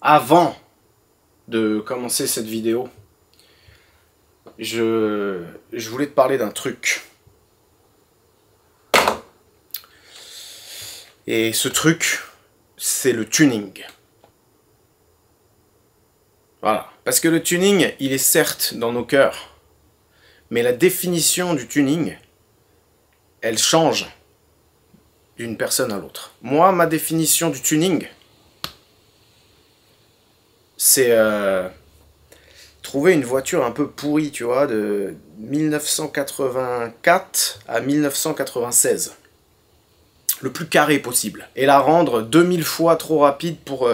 Avant de commencer cette vidéo, je voulais te parler d'un truc. Et ce truc, c'est le tuning. Voilà. Parce que le tuning, il est certes dans nos cœurs, mais la définition du tuning, elle change d'une personne à l'autre. Moi, ma définition du tuning, c'est trouver une voiture un peu pourrie, tu vois, de 1984 à 1996. Le plus carré possible. Et la rendre 2000 fois trop rapide pour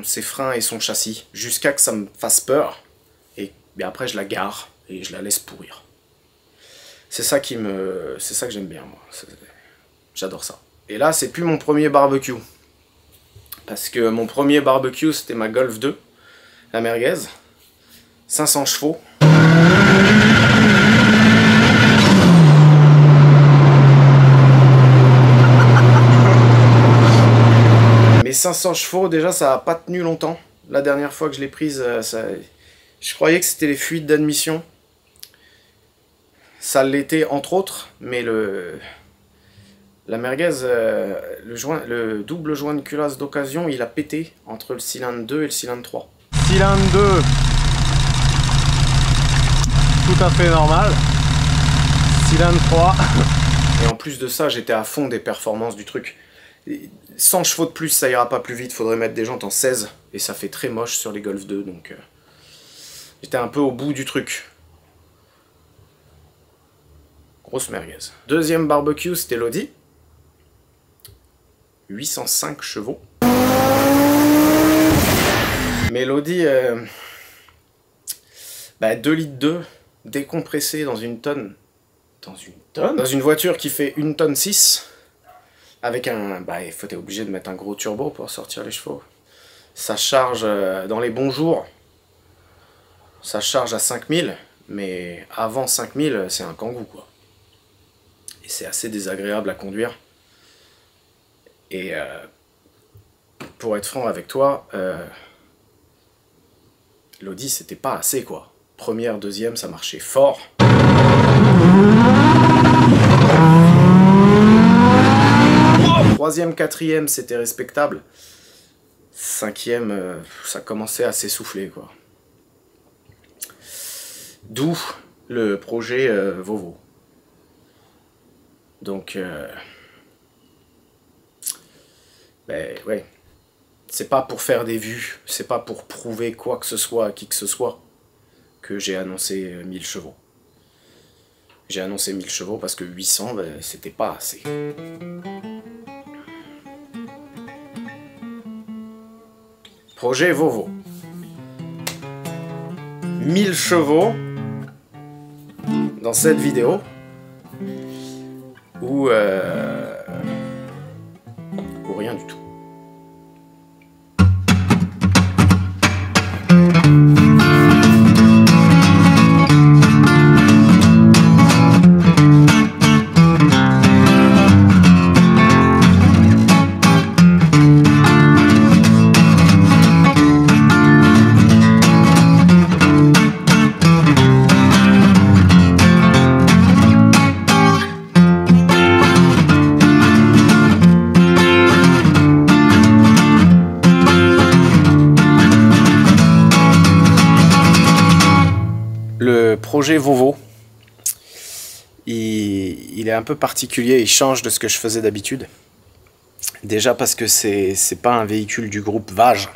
ses freins et son châssis. Jusqu'à que ça me fasse peur. Et après, je la gare et je la laisse pourrir. C'est ça qui me... C'est ça que j'aime bien, moi. J'adore ça. Et là, c'est plus mon premier barbecue. Parce que mon premier barbecue, c'était ma Golf 2. La merguez. 500 chevaux. Mais 500 chevaux, déjà, ça n'a pas tenu longtemps. La dernière fois que je l'ai prise, je croyais que c'était les fuites d'admission. Ça l'était, entre autres, mais la merguez, le double joint de culasse d'occasion, il a pété entre le cylindre 2 et le cylindre 3. Cylindre 2, tout à fait normal. Cylindre 3. Et en plus de ça, j'étais à fond des performances du truc. 100 chevaux de plus, ça ira pas plus vite, faudrait mettre des jantes en 16, et ça fait très moche sur les Golf 2, donc j'étais un peu au bout du truc. Grosse merguez. Deuxième barbecue, c'était l'Audi. 805 chevaux. Mais l'Audi, 2 litres 2, décompressé dans une tonne. Dans une tonne? Dans une voiture qui fait 1 tonne 6. Avec un... t'es obligé de mettre un gros turbo pour sortir les chevaux. Ça charge dans les bons jours. Ça charge à 5000. Mais avant 5000, c'est un kangou, quoi. Et c'est assez désagréable à conduire. Et pour être franc avec toi, l'Audi, c'était pas assez, quoi. Première, deuxième, ça marchait fort. Troisième, quatrième, c'était respectable. Cinquième, ça commençait à s'essouffler, quoi. D'où le projet Vovo. Donc, ouais. C'est pas pour faire des vues, c'est pas pour prouver quoi que ce soit à qui que ce soit que j'ai annoncé 1000 chevaux. J'ai annoncé 1000 chevaux parce que 800, c'était pas assez. Projet Vovo. 1000 chevaux dans cette vidéo ou rien du tout. Le projet Vovo, il est un peu particulier, il change de ce que je faisais d'habitude. Déjà parce que c'est pas un véhicule du groupe Vage.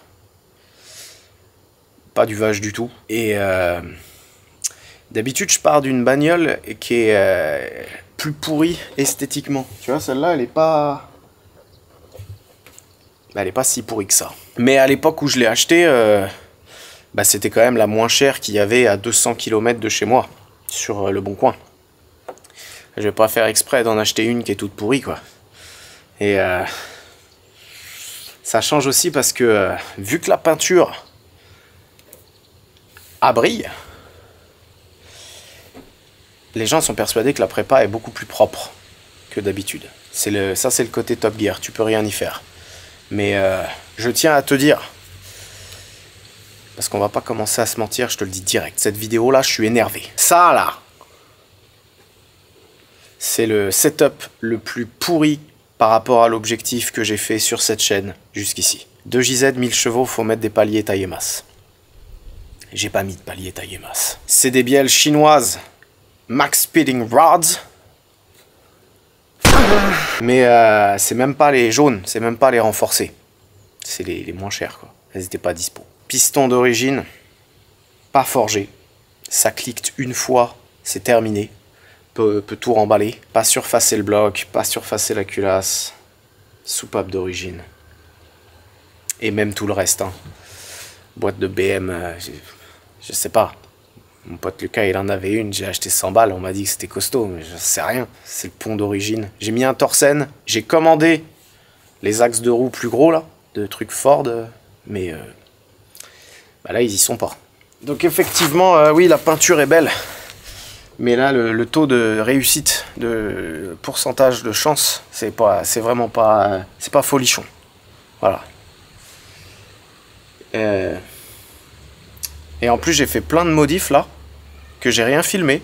Pas du Vage du tout. Et d'habitude je pars d'une bagnole qui est plus pourrie esthétiquement. Tu vois, celle-là elle est pas... elle est pas si pourrie que ça. Mais à l'époque où je l'ai achetée... c'était quand même la moins chère qu'il y avait à 200 km de chez moi, sur le Bon Coin. Je vais pas faire exprès d'en acheter une qui est toute pourrie, quoi. Et ça change aussi parce que, vu que la peinture brille, les gens sont persuadés que la prépa est beaucoup plus propre que d'habitude. Ça, c'est le côté Top Gear, tu peux rien y faire. Mais je tiens à te dire Parce qu'on va pas commencer à se mentir, je te le dis direct. Cette vidéo-là, je suis énervé. Ça, là, c'est le setup le plus pourri par rapport à l'objectif que j'ai fait sur cette chaîne jusqu'ici. 2JZ 1000 chevaux, faut mettre des paliers taillés masse. J'ai pas mis de paliers taillés masse. C'est des bielles chinoises Max Speeding Rods. Mais c'est même pas les jaunes, c'est même pas les renforcés. C'est les moins chers, quoi. Elles étaient pas dispo. Piston d'origine, pas forgé. Ça clique une fois, c'est terminé. Peut tout remballer. Pas surfacer le bloc, pas surfacer la culasse. Soupape d'origine. Et même tout le reste. Hein. Boîte de BM, je sais pas. Mon pote Lucas, il en avait une, j'ai acheté 100 balles, on m'a dit que c'était costaud, mais je sais rien. C'est le pont d'origine. J'ai mis un Torsen, j'ai commandé les axes de roue plus gros, là, de trucs Ford, mais bah là, ils y sont pas. Donc effectivement, oui, la peinture est belle, mais là, le taux de réussite, de pourcentage de chance, c'est vraiment pas, c'est pas folichon. Voilà. Et en plus, j'ai fait plein de modifs, là, que j'ai rien filmé,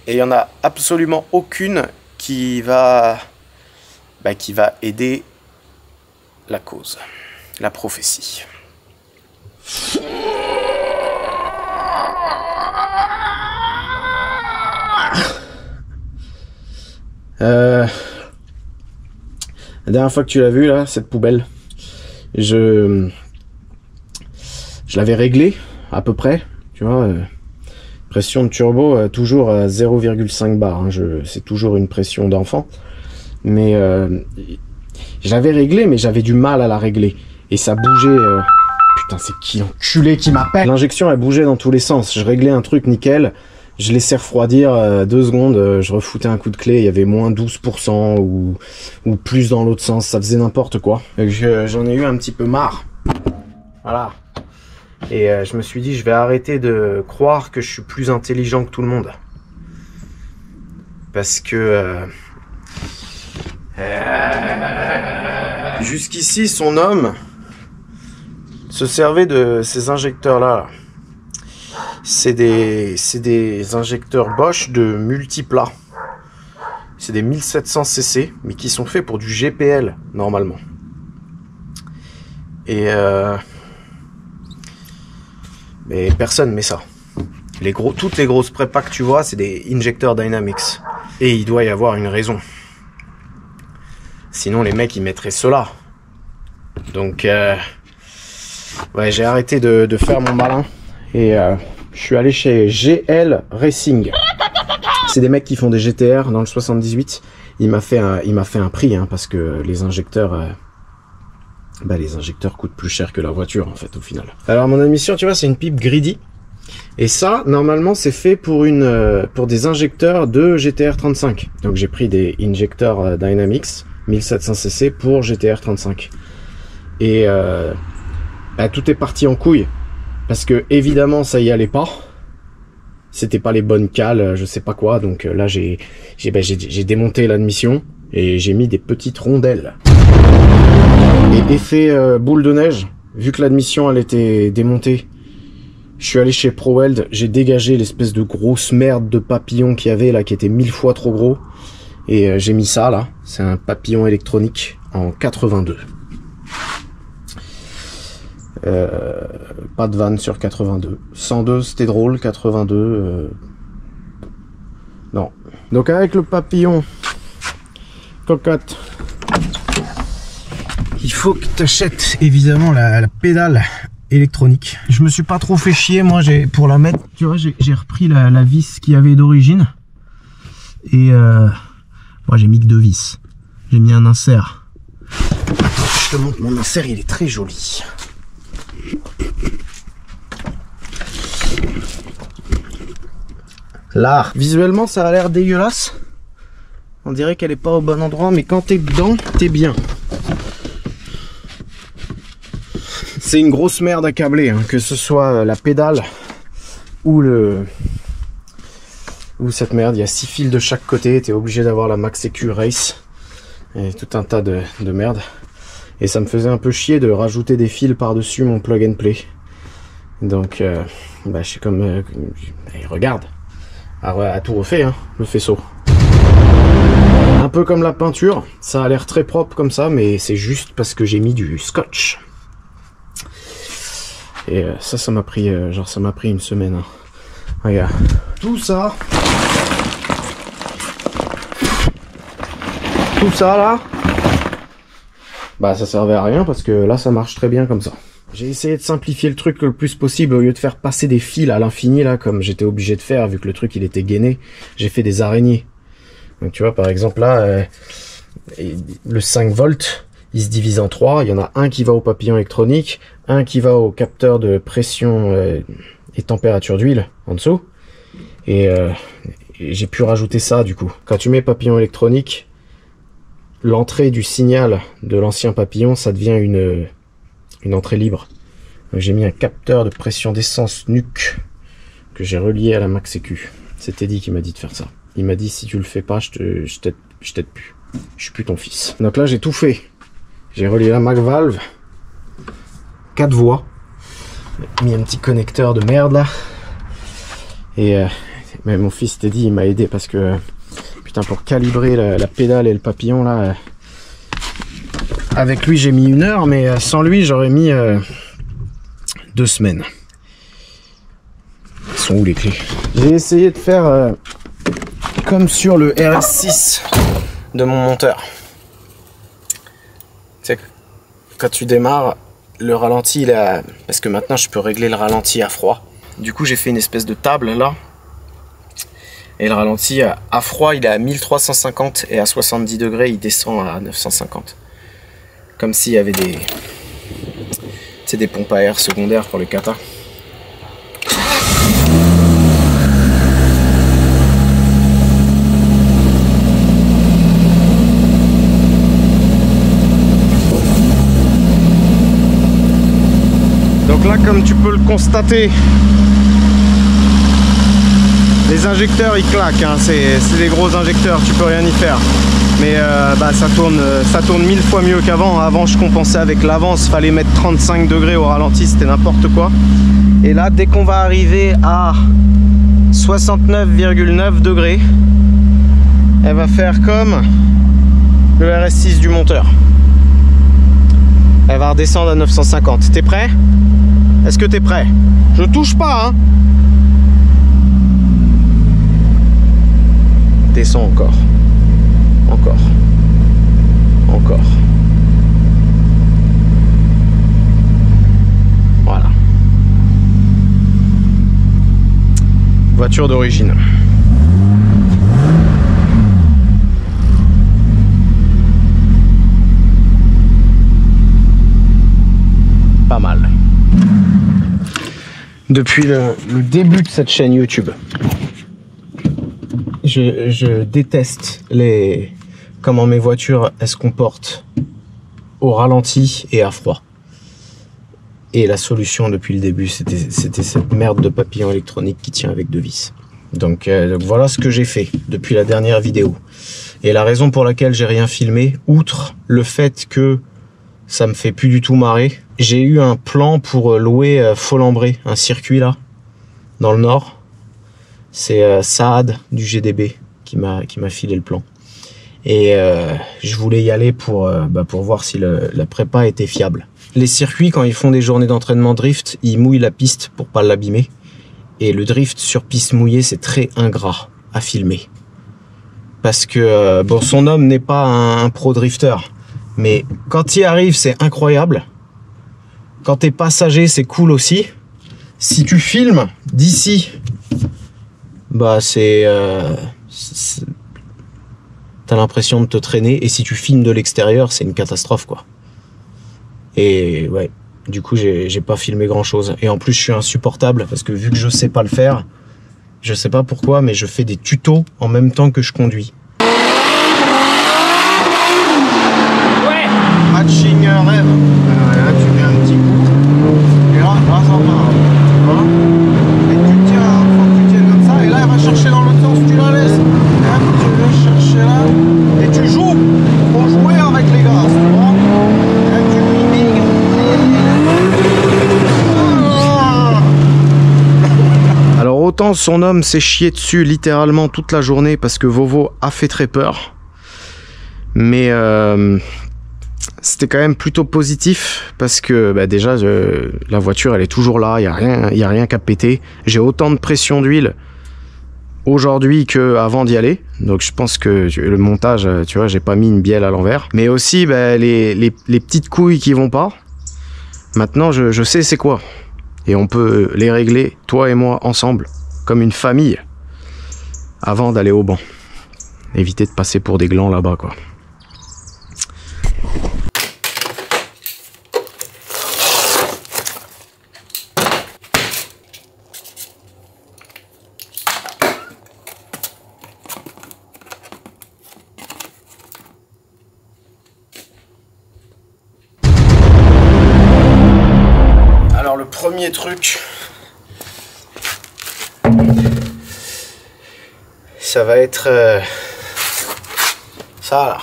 et il y en a absolument aucune qui va aider la cause, la prophétie. La dernière fois que tu l'as vu là, cette poubelle, je l'avais réglée à peu près, tu vois. Pression de turbo, toujours à 0,5 bar. Hein, c'est toujours une pression d'enfant. Mais je l'avais réglé, mais j'avais du mal à la régler. Et ça bougeait... Putain, c'est qui l'enculé qui m'appelle? L'injection, elle bougeait dans tous les sens. Je réglais un truc nickel. Je laissais refroidir 2 secondes. Je refoutais un coup de clé. Il y avait moins 12% ou plus dans l'autre sens. Ça faisait n'importe quoi. J'en ai eu un petit peu marre. Voilà. Et je me suis dit, je vais arrêter de croire que je suis plus intelligent que tout le monde. Parce que... jusqu'ici, son homme se servait de ces injecteurs-là. C'est des injecteurs Bosch de multiplat. C'est des 1700 cc, mais qui sont faits pour du GPL, normalement. Et... mais personne met ça. Toutes les grosses prépas que tu vois, c'est des injecteurs Dynamics. Et il doit y avoir une raison. Sinon, les mecs, ils mettraient cela. Donc, ouais, j'ai arrêté de faire mon malin. Et je suis allé chez GL Racing. C'est des mecs qui font des GTR dans le 78. Il m'a fait un prix, hein, parce que les injecteurs... les injecteurs coûtent plus cher que la voiture, en fait, au final. Alors, mon admission, tu vois, c'est une pipe Greedy. Et ça, normalement, c'est fait pour des injecteurs de GTR 35. Donc, j'ai pris des injecteurs Dynamics 1700 cc pour GTR 35. Et tout est parti en couille. Parce que, évidemment, ça y allait pas. C'était pas les bonnes cales, je sais pas quoi. Donc là, j'ai démonté l'admission et j'ai mis des petites rondelles. Et effet boule de neige, vu que l'admission elle était démontée, je suis allé chez ProWeld, j'ai dégagé l'espèce de grosse merde de papillon qu'il y avait là, qui était 1000 fois trop gros, et j'ai mis ça là, c'est un papillon électronique en 82. Pas de vanne sur 82. 102 c'était drôle, 82 non. Donc avec le papillon cocotte, il faut que tu achètes évidemment la pédale électronique. Je me suis pas trop fait chier, moi, pour la mettre, tu vois, j'ai repris la vis qu'il y avait d'origine. Et moi j'ai mis que 2 vis. J'ai mis un insert. Attends, je te montre mon insert, il est très joli. Là, visuellement ça a l'air dégueulasse. On dirait qu'elle est pas au bon endroit, mais quand t'es dedans, t'es bien. C'est une grosse merde à câbler, hein, que ce soit la pédale ou cette merde. Il y a 6 fils de chaque côté, t'es obligé d'avoir la Max EQ Race et tout un tas de merde. Et ça me faisait un peu chier de rajouter des fils par-dessus mon plug and play. Donc, bah, je suis comme... regarde, à tout refait, hein, le faisceau. Un peu comme la peinture, ça a l'air très propre comme ça, mais c'est juste parce que j'ai mis du scotch. Et ça m'a pris, genre ça m'a pris une semaine. Hein. Regarde, tout ça là, bah ça servait à rien parce que là ça marche très bien comme ça. J'ai essayé de simplifier le truc le plus possible au lieu de faire passer des fils à l'infini là, comme j'étais obligé de faire vu que le truc il était gainé. J'ai fait des araignées. Donc tu vois par exemple là, le 5 volts, il se divise en 3. Il y en a un qui va au papillon électronique, un qui va au capteur de pression et température d'huile en dessous. Et j'ai pu rajouter ça du coup. Quand tu mets papillon électronique, l'entrée du signal de l'ancien papillon, ça devient une entrée libre. J'ai mis un capteur de pression d'essence NUC que j'ai relié à la Max EQ. C'est Teddy qui m'a dit de faire ça. Il m'a dit si tu le fais pas, je t'aide plus. Je suis plus ton fils. Donc là j'ai tout fait. J'ai relié la Mac Valve. 4 voies. J'ai mis un petit connecteur de merde là. Et mais mon fils Teddy il m'a aidé parce que putain pour calibrer la pédale et le papillon là. Avec lui j'ai mis 1 heure, mais sans lui j'aurais mis 2 semaines. Ils sont où les clés? J'ai essayé de faire comme sur le RS6 de mon monteur. Tu sais, quand tu démarres, le ralenti, il a... parce que maintenant je peux régler le ralenti à froid. Du coup j'ai fait une espèce de table là. Et le ralenti à froid il est à 1350 et à 70 degrés il descend à 950. Comme s'il y avait des pompes à air secondaires pour les katas. Donc là, comme tu peux le constater, les injecteurs ils claquent, hein. C'est des gros injecteurs, tu peux rien y faire. Mais bah, ça tourne 1000 fois mieux qu'avant. Avant je compensais avec l'avance, fallait mettre 35 degrés au ralenti, c'était n'importe quoi. Et là dès qu'on va arriver à 69,9 degrés, elle va faire comme le RS6 du monteur. Elle va redescendre à 950. T'es prêt? Est-ce que t'es prêt? Je touche pas, hein. Descends encore. Encore. Encore. Voilà. Voiture d'origine. Pas mal. Depuis le début de cette chaîne YouTube, je déteste comment mes voitures elles se comportent au ralenti et à froid. Et la solution depuis le début, c'était cette merde de papillon électronique qui tient avec 2 vis. Donc voilà ce que j'ai fait depuis la dernière vidéo. Et la raison pour laquelle j'ai rien filmé, outre le fait que ça me fait plus du tout marrer, j'ai eu un plan pour louer Folembré, un circuit là, dans le nord. C'est Saad du GDB qui m'a filé le plan. Et je voulais y aller pour voir si la prépa était fiable. Les circuits, quand ils font des journées d'entraînement drift, ils mouillent la piste pour pas l'abîmer. Et le drift sur piste mouillée, c'est très ingrat à filmer. Parce que, bon, son homme n'est pas un pro drifter. Mais quand il arrive, c'est incroyable. Quand t'es passager, c'est cool aussi. Si tu filmes d'ici, bah t'as l'impression de te traîner. Et si tu filmes de l'extérieur, c'est une catastrophe, quoi. Et ouais, du coup, j'ai pas filmé grand chose. Et en plus, je suis insupportable parce que vu que je sais pas le faire, je sais pas pourquoi, mais je fais des tutos en même temps que je conduis. Ouais. Matching rêve. Là, tu mets un petit coup. Et là, ça part. Voilà. Et tu tiens, faut que tu tiennes comme ça. Et là, elle va chercher dans l'autre sens, tu la laisses. Et là, tu viens chercher là. Et tu joues. Faut jouer avec les gars, tu vois. Et là, tu mimiques. autant son homme s'est chié dessus littéralement toute la journée parce que Vovo a fait très peur. Mais c'était quand même plutôt positif parce que bah, déjà la voiture elle est toujours là, il y a rien qu'à péter. J'ai autant de pression d'huile aujourd'hui qu'avant d'y aller, donc je pense que le montage, tu vois, j'ai pas mis une bielle à l'envers. Mais aussi bah, les petites couilles qui vont pas, maintenant je sais c'est quoi. Et on peut les régler, toi et moi, ensemble, comme une famille, avant d'aller au banc. Éviter de passer pour des glands là-bas, quoi. Alors le premier truc, ça va être ça là.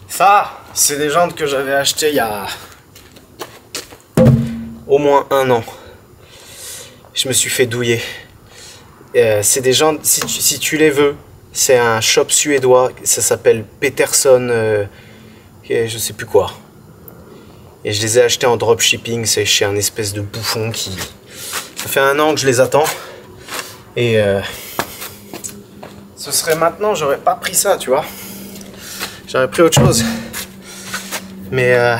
Ça, c'est des jantes que j'avais achetées il y a au moins 1 an. Je me suis fait douiller. C'est des jantes, si tu les veux, c'est un shop suédois, ça s'appelle Peterson, je sais plus quoi. Et je les ai achetés en dropshipping, c'est chez un espèce de bouffon qui... Ça fait 1 an que je les attends. Et ce serait maintenant, j'aurais pas pris ça, tu vois. J'aurais pris autre chose. Mais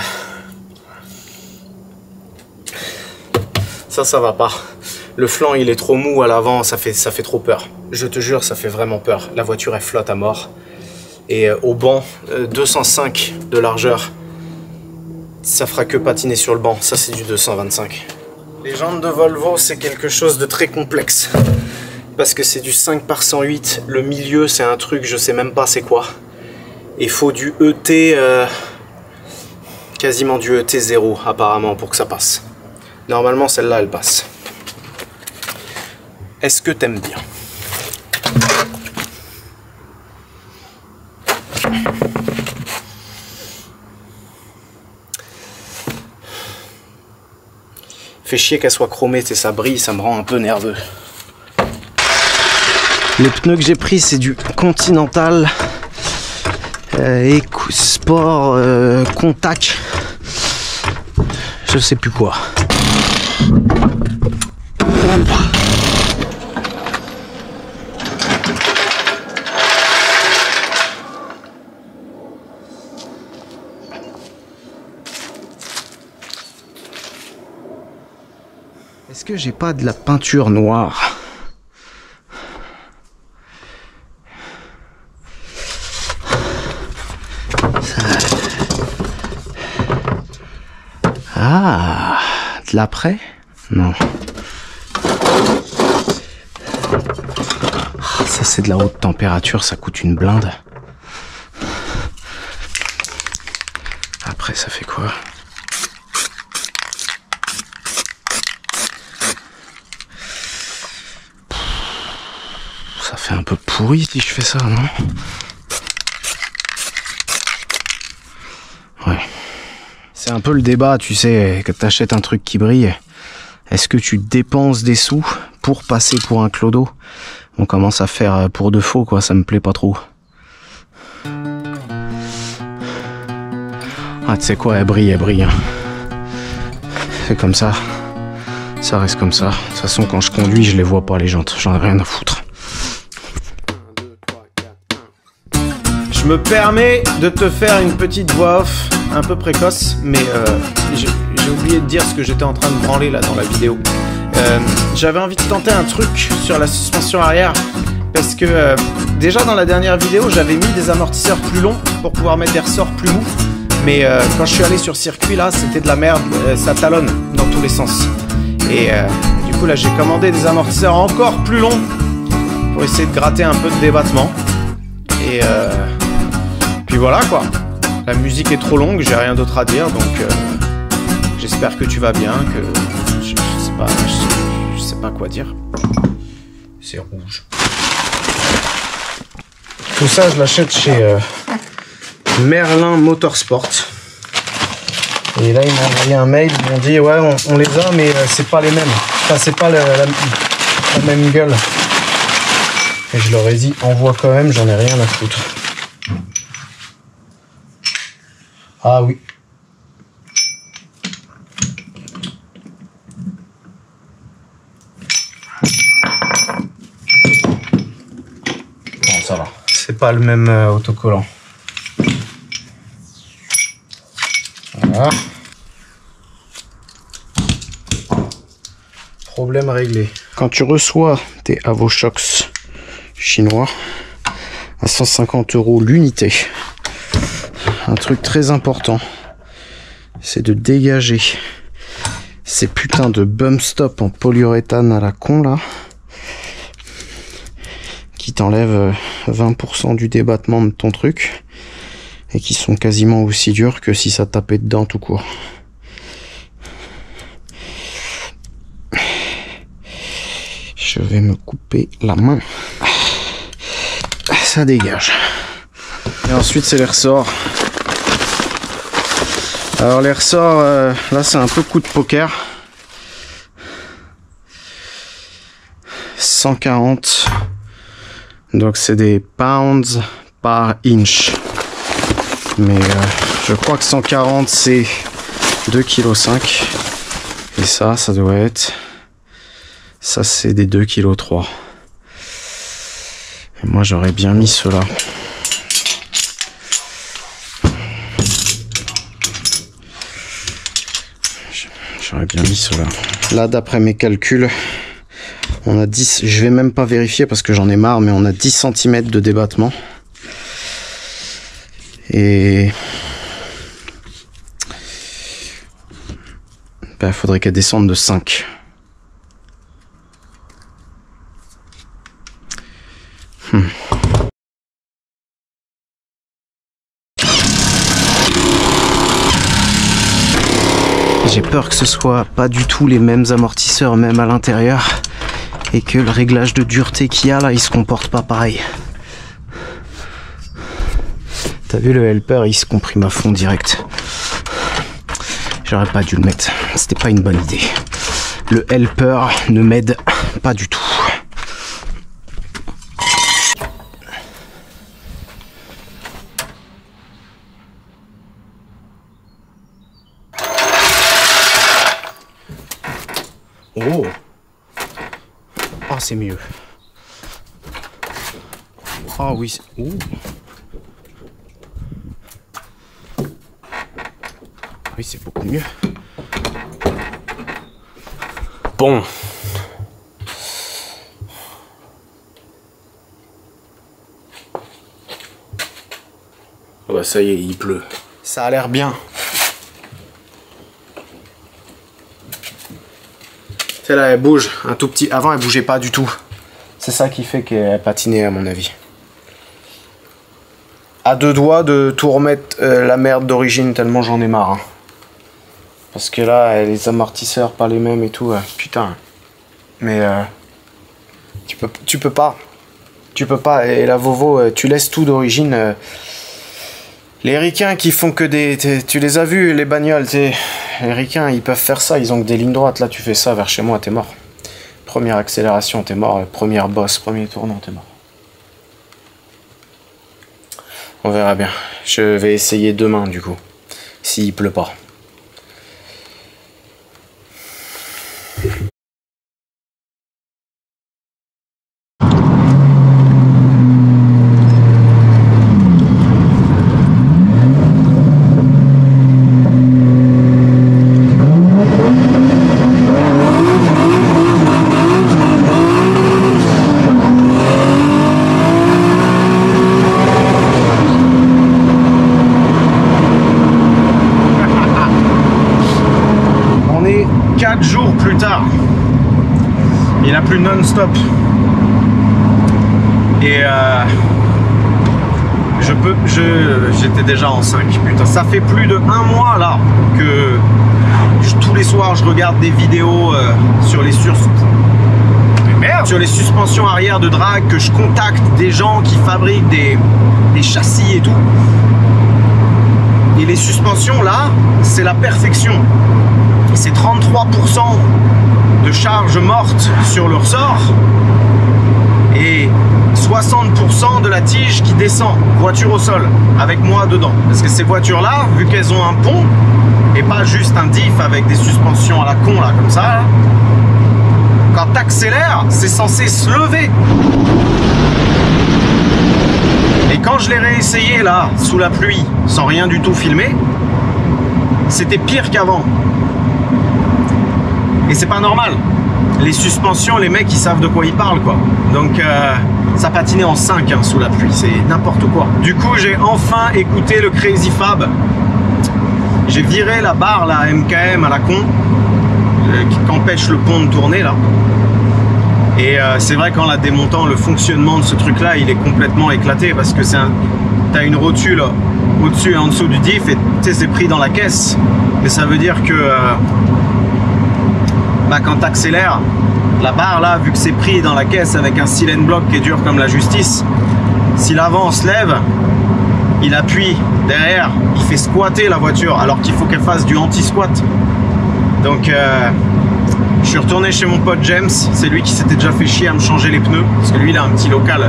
ça va pas. Le flanc il est trop mou à l'avant, ça fait trop peur. Je te jure, ça fait vraiment peur. La voiture elle flotte à mort. Et au banc, 205 de largeur. Ça fera que patiner sur le banc, ça c'est du 225. Les jantes de Volvo c'est quelque chose de très complexe. Parce que c'est du 5 par 108, le milieu c'est un truc, je sais même pas c'est quoi. Il faut du ET, quasiment du ET 0 apparemment pour que ça passe. Normalement celle-là elle passe. Est-ce que t'aimes bien ? Fait chier qu'elle soit chromée, ça brille, ça me rend un peu nerveux. Les pneus que j'ai pris, c'est du Continental EcoSport Contact. Je sais plus quoi. Est-ce que j'ai pas de la peinture noire? Ah, de l'après? Non. Ça c'est de la haute température, ça coûte une blinde. Après ça fait quoi? Ça fait un peu pourri si je fais ça, non? Ouais. C'est un peu le débat, tu sais, quand t'achètes un truc qui brille, est-ce que tu dépenses des sous pour passer pour un clodo? On commence à faire pour de faux, quoi, ça me plaît pas trop. Ah, tu sais quoi, elle brille, hein. C'est comme ça. Ça reste comme ça. De toute façon, quand je conduis, je les vois pas, les jantes. J'en ai rien à foutre. Je me permets de te faire une petite voix off, un peu précoce, mais j'ai oublié de dire ce que j'étais en train de branler là dans la vidéo. J'avais envie de tenter un truc sur la suspension arrière, parce que déjà dans la dernière vidéo, j'avais mis des amortisseurs plus longs pour pouvoir mettre des ressorts plus mous, mais quand je suis allé sur circuit là, c'était de la merde, ça talonne dans tous les sens. Et du coup là, j'ai commandé des amortisseurs encore plus longs pour essayer de gratter un peu de débattement. Et puis voilà quoi, la musique est trop longue, j'ai rien d'autre à dire, donc j'espère que tu vas bien, que je sais pas quoi dire. C'est rouge. Tout ça je l'achète chez Merlin Motorsport. Et là ils m'ont envoyé un mail, ils m'ont dit ouais on les a mais c'est pas les mêmes. Enfin c'est pas la même gueule. Et je leur ai dit, envoie quand même, j'en ai rien à foutre. Ah oui. Bon, ça va. C'est pas le même autocollant. Voilà. Problème réglé. Quand tu reçois tes Avochox chinois à 150 € l'unité, un truc très important, c'est de dégager ces putains de bump stop en polyuréthane à la con là, qui t'enlèvent 20% du débattement de ton truc et qui sont quasiment aussi durs que si ça tapait dedans tout court. Je vais me couper la main. Ça dégage. Et ensuite c'est les ressorts. Alors les ressorts, là c'est un peu coup de poker. 140. Donc c'est des pounds par inch. Mais je crois que 140 c'est 2,5 kg. Et ça doit être... Ça c'est des 2,3 kg. Et moi j'aurais bien mis cela. J'aurais bien mis cela. Là d'après mes calculs, on a 10, je vais même pas vérifier parce que j'en ai marre, mais on a 10 cm de débattement. Et ben, faudrait qu'elle descende de 5. J'ai peur que ce soit pas du tout les mêmes amortisseurs même à l'intérieur et que le réglage de dureté qu'il y a là il se comporte pas pareil. T'as vu, le helper il se comprime à fond direct. J'aurais pas dû le mettre, c'était pas une bonne idée. Le helper ne m'aide pas du tout. Oh, oh c'est mieux. Ah oui, oh. Oui, c'est beaucoup mieux. Bon. Oh bah ça y est, il pleut. Ça a l'air bien. Là elle bouge un tout petit. Avant elle bougeait pas du tout. C'est ça qui fait qu'elle patinait à mon avis. À deux doigts de tout remettre la merde d'origine tellement j'en ai marre. Hein. Parce que là les amortisseurs pas les mêmes et tout. Putain. Mais tu peux pas. Tu peux pas. Et la Volvo tu laisses tout d'origine. Les ricains qui font que des... Tu les as vus, les bagnoles, les ricains, ils peuvent faire ça, ils ont que des lignes droites. Là, tu fais ça vers chez moi, t'es mort. Première accélération, t'es mort. Première bosse, premier tournant, t'es mort. On verra bien. Je vais essayer demain, du coup, s'il pleut pas. On est 4 jours plus tard. Il n'a plus non-stop. Et j'étais déjà en 5. Putain, ça fait plus de 1 mois là que tous les soirs je regarde des vidéos sur les suspensions arrière de drag, que je contacte des gens qui fabriquent des châssis et tout. Et les suspensions là, c'est la perfection. C'est 33% de charge morte sur le ressort et 60% de la tige qui descend, voiture au sol, avec moi dedans. Parce que ces voitures-là, vu qu'elles ont un pont, et pas juste un diff avec des suspensions à la con, là, comme ça, là, quand t'accélères, c'est censé se lever. Et quand je l'ai réessayé, là, sous la pluie, sans rien du tout filmer, c'était pire qu'avant. Et c'est pas normal. Les suspensions, les mecs, ils savent de quoi ils parlent, quoi. Donc, ça patinait en 5 hein, sous la pluie, c'est n'importe quoi. Du coup, j'ai enfin écouté le Crazy Fab. J'ai viré la barre, la MKM à la con, qui empêche le pont de tourner, là. Et c'est vrai qu'en la démontant, le fonctionnement de ce truc-là, il est complètement éclaté, parce que t'as une rotule au-dessus et en dessous du diff, et tu sais, c'est pris dans la caisse. Et ça veut dire que... quand tu accélères, la barre là, vu que c'est pris dans la caisse avec un silent block qui est dur comme la justice, si l'avant se lève, il appuie derrière, il fait squatter la voiture alors qu'il faut qu'elle fasse du anti-squat. Donc je suis retourné chez mon pote James, c'est lui qui s'était déjà fait chier à me changer les pneus, parce que lui il a un petit local.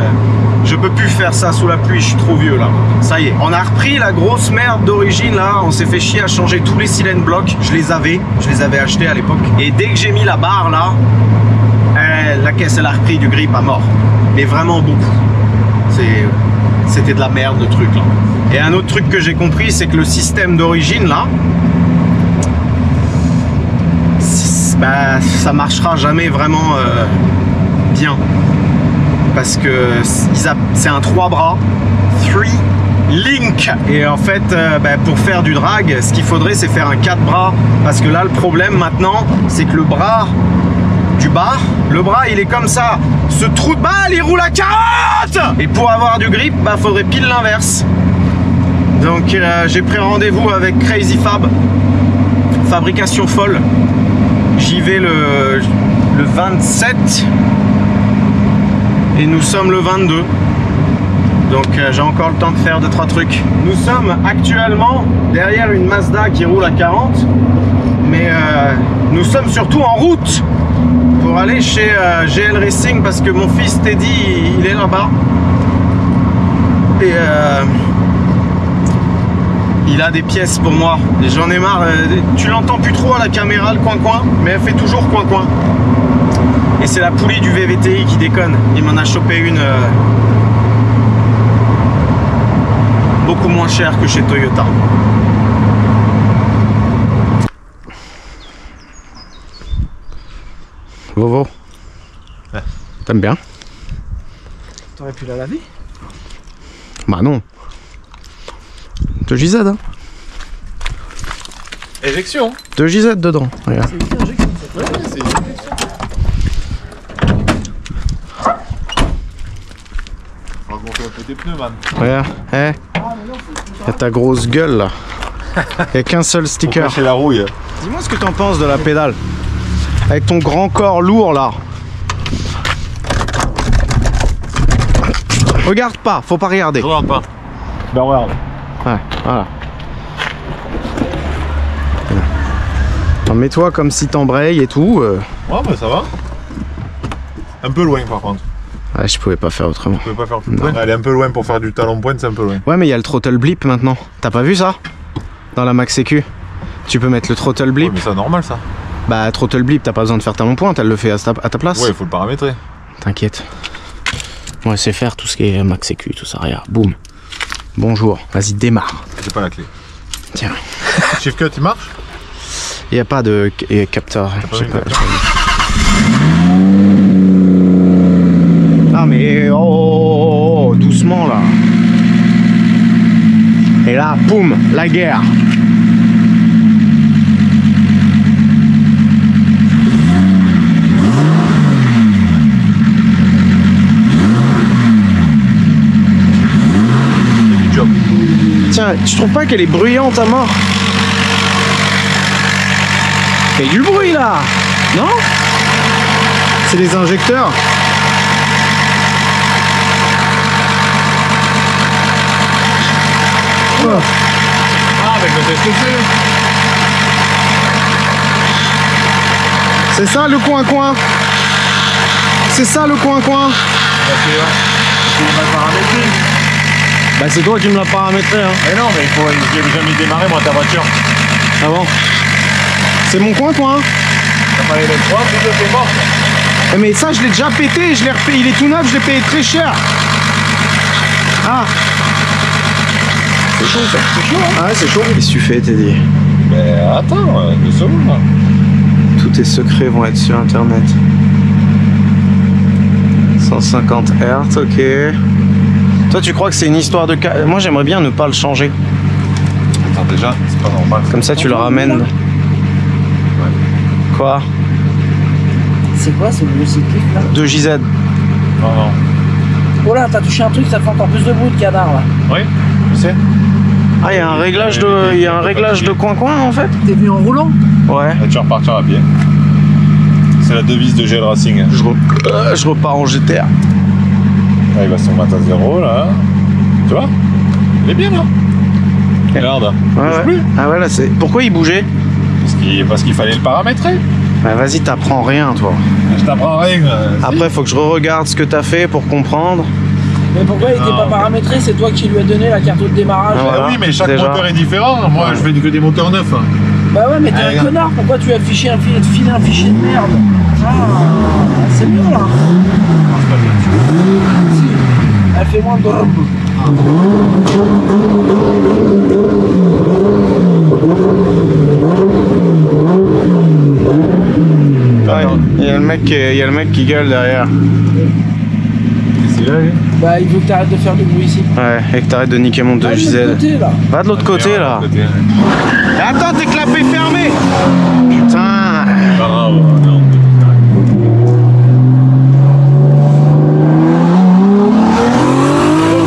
Je peux plus faire ça sous la pluie, je suis trop vieux là. Ça y est, on a repris la grosse merde d'origine là, on s'est fait chier à changer tous les silent blocks. Je les avais achetés à l'époque. Et dès que j'ai mis la barre là, la caisse elle a repris du grip à mort. Mais vraiment beaucoup. C'était de la merde le truc là. Et un autre truc que j'ai compris, c'est que le système d'origine là, ça marchera jamais vraiment bien. Parce que c'est un 3 bras, 3 link. Et en fait, pour faire du drag, ce qu'il faudrait, c'est faire un 4 bras. Parce que là, le problème maintenant, c'est que le bras du bas, le bras, il est comme ça. Ce trou de balle, il roule à 40. Et pour avoir du grip, faudrait pile l'inverse. Donc, j'ai pris rendez-vous avec Crazy Fab. Fabrication folle. J'y vais le 27. Et nous sommes le 22. Donc j'ai encore le temps de faire 2-3 trucs. Nous sommes actuellement derrière une Mazda qui roule à 40. Mais nous sommes surtout en route pour aller chez GL Racing parce que mon fils Teddy, il est là-bas. Et il a des pièces pour moi. Et j'en ai marre. Tu l'entends plus trop à la caméra, le coin-coin, mais elle fait toujours coin-coin. Et c'est la poulie du VVTI qui déconne. Il m'en a chopé une beaucoup moins chère que chez Toyota. Vovo, ouais. T'aimes bien? T'aurais pu la laver? Bah non. De JZ hein. Éjection. De JZ dedans, regarde. C'est une injection, ouais, c'est une injection. On va gonfler un peu tes pneus, man. Regarde, y'a ta grosse gueule là. Y'a qu'un seul sticker. Pour cacher la rouille. Dis-moi ce que t'en penses de la pédale. Avec ton grand corps lourd là. Regarde pas, faut pas regarder. Je regarde pas. Ben regarde. Ouais, voilà. Mets-toi comme si t'embrayes et tout. Ouais, bah ça va. Un peu loin par contre. Ouais, je pouvais pas faire autrement. Tu pouvais pas faire plus loin. Elle est un peu loin pour faire du talon pointe, c'est un peu loin. Ouais, mais il y a le throttle blip maintenant. T'as pas vu ça? Dans la Max CQ. Tu peux mettre le throttle blip. Ouais, mais c'est normal ça. Bah, throttle blip, t'as pas besoin de faire talon pointe, elle le fait à ta place. Ouais, il faut le paramétrer. T'inquiète. Moi, je sais faire tout ce qui est Max CQ, tout ça. Regarde, boum. Bonjour, vas-y, démarre. J'ai pas la clé. Tiens. Shift cut, il marche? Il n'y a pas de capteur. Ah mais oh, doucement là. Et là, boum, la guerre. Du job. Tiens, tu trouves pas qu'elle est bruyante à mort? Il y a du bruit là, non? C'est les injecteurs. Oh. Ah, avec le TCC. C'est ça le coin-coin. C'est ça le coin-coin. Bah c'est toi qui me l'as paramétré hein. Mais non, mais je l'ai jamais démarré moi ta voiture. Ah bon? C'est mon coin-coin. T'as pas les mêmes fois, c'est mort. Mais ça je l'ai déjà pété, je l'ai repayé, il est tout neuf, je l'ai payé très cher. Ah. C'est chaud ça, c'est chaud hein. Ah ouais c'est chaud. Qu'est-ce que tu fais Teddy? Mais attends, 2 secondes là. Tous tes secrets vont être sur internet. 150 Hz, ok. Toi tu crois que c'est une histoire de cas? Moi j'aimerais bien ne pas le changer. Attends déjà, c'est pas normal. Comme ça tu le ramènes. Ouais. Quoi? C'est quoi ce bleu cyclique là? 2JZ. Non, non. Oh là, t'as touché un truc, ça fait encore plus de bruit de canard là. Oui, je sais. Ah il y a un réglage de. Il y a un réglage de coin-coin en fait? T'es venu en roulant? Ouais. Là, tu vas repartir à pied. C'est la devise de GL Racing. Je repars en GTR. Là, il va se remettre à 0 là. Tu vois? Il est bien là. Regarde. Ouais, Bouge ouais. plus. Ah ouais là c'est. Pourquoi il bougeait? Parce qu'il fallait le paramétrer. Bah vas-y t'apprends rien toi. Je t'apprends rien. Après faut que je re-regarde ce que t'as fait pour comprendre. Mais pourquoi il était pas paramétré? C'est toi qui lui as donné la carte de démarrage. Ah, voilà. oui, mais chaque Déjà. moteur est différent. Moi, je fais que des moteurs neufs. Bah ouais, mais t'es un regarde. connard, pourquoi tu as affiché filé un fichier de merde? Ah, c'est mieux là. Si, elle fait moins de rumble. Ouais, il y a le mec qui gueule derrière. C'est là, lui. Bah il veut que t'arrêtes de faire du bruit ici. Ouais, et que t'arrêtes de niquer mon Va de l'autre 2JZ. côté là. Va de l'autre côté là. Côté. Mais attends, tes clapets fermés. Putain. Pas grave, non.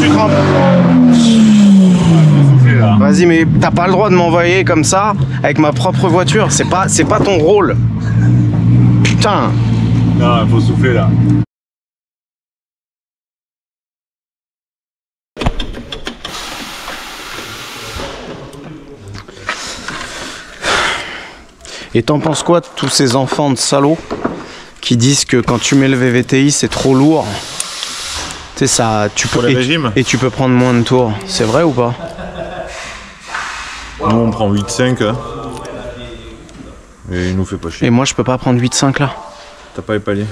Tu trempes. Souffler là. Vas-y, mais t'as pas le droit de m'envoyer comme ça avec ma propre voiture. C'est pas ton rôle. Putain. Non, il faut souffler là. Et t'en penses quoi de tous ces enfants de salauds qui disent que quand tu mets le VVTI c'est trop lourd? Tu sais ça, tu peux Pour les régimes. et tu peux prendre moins de tours. C'est vrai ou pas? Nous on prend 8,5 hein. Et il nous fait pas chier. Et moi je peux pas prendre 8,5 là. T'as pas les paliers.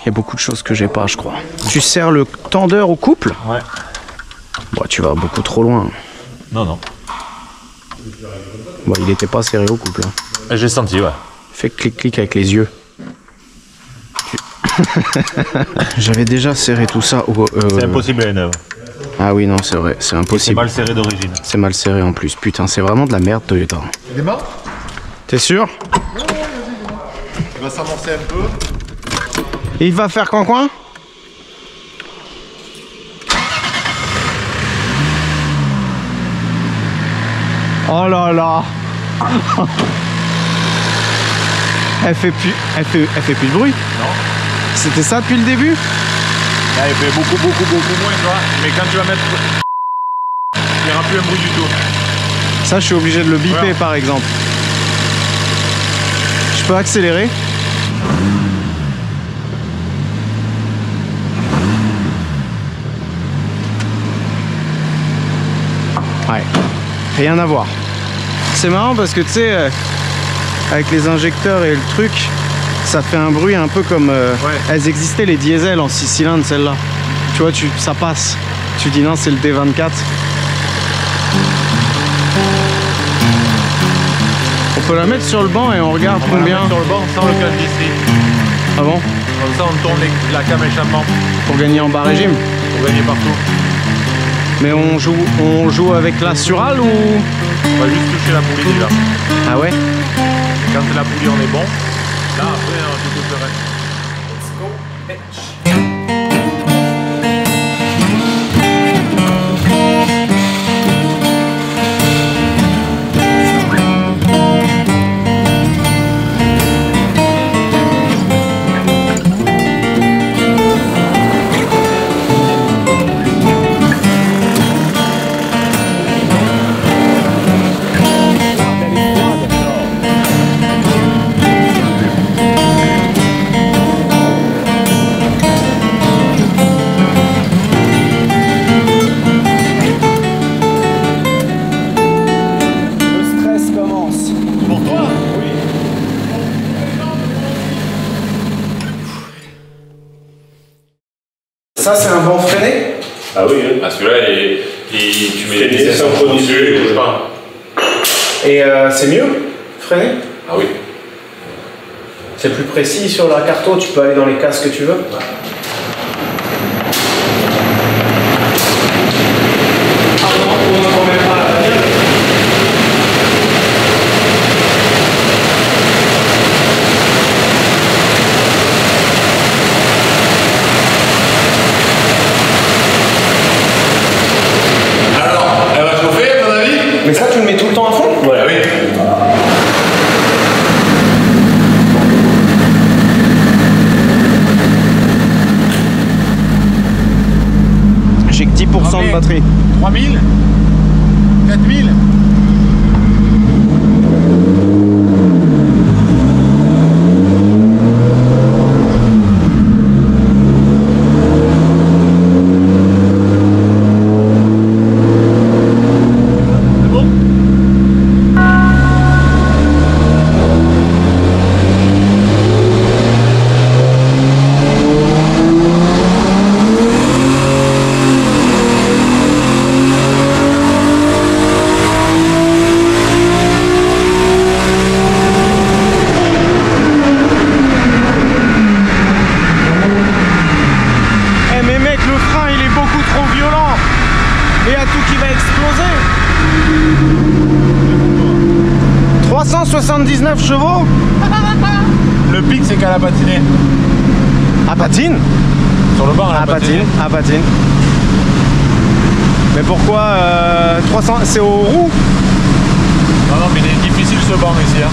Il y a beaucoup de choses que j'ai pas, je crois. Tu sers le tendeur au couple? Ouais. Bon, tu vas beaucoup trop loin. Non, non. Bon, il était pas serré au couple. Hein. J'ai senti, ouais. Fais clic-clic avec les yeux. J'avais déjà serré tout ça au... C'est impossible à les neuves. Ah oui, non, c'est vrai, c'est C'est impossible. mal serré d'origine. C'est mal serré en plus. Putain, c'est vraiment de la merde, Toyota. Il est mort? T'es sûr? Il va s'amorcer un peu. Et il va faire coin-coin? Oh là là. Elle fait plus de bruit. Non. C'était ça depuis le début? Là, il fait beaucoup moins, tu vois. Mais quand tu vas mettre... Il n'y aura plus un bruit du tout. Ça, je suis obligé de le biper, Ouais. par exemple. Je peux accélérer? Ouais, rien à voir. C'est marrant parce que tu sais, avec les injecteurs et le truc, ça fait un bruit un peu comme... Elles existaient les diesels en 6 cylindres, celles-là. Tu vois, ça passe. Tu dis non, c'est le D24. On peut la mettre sur le banc et on regarde On va la combien. mettre sur le banc sans le cadre d'ici. Ah bon? Comme ça, on tourne la cam échappement Pour gagner en bas régime. pour gagner partout. Mais on joue avec la Sural ou... On va juste toucher la poulie déjà. Ah ouais? Quand la poulie on est bon, là après on touche le reste. Ça, c'est un banc freiné? Ah oui, hein. Ah, celui-là, tu mets Freiné, les essais synchronisé, dessus, il bouge pas. Et c'est mieux, freiné? Ah oui. C'est plus précis sur la carto, tu peux aller dans les cases que tu veux. Alors, elle va chauffer, à ton avis? Mais ça, tu le mets tout le temps à fond? Ouais, oui. J'ai que 10% de batterie. 3000 4000. Eh mais mec, le frein il est beaucoup trop violent. Et à tout qui va exploser. 379 chevaux. Le pic, c'est qu'elle a patiné. À patine. Sur le banc, elle a patiné. À patine. Mais pourquoi 300, c'est aux roues? Non, non, mais il est difficile ce banc ici. Hein.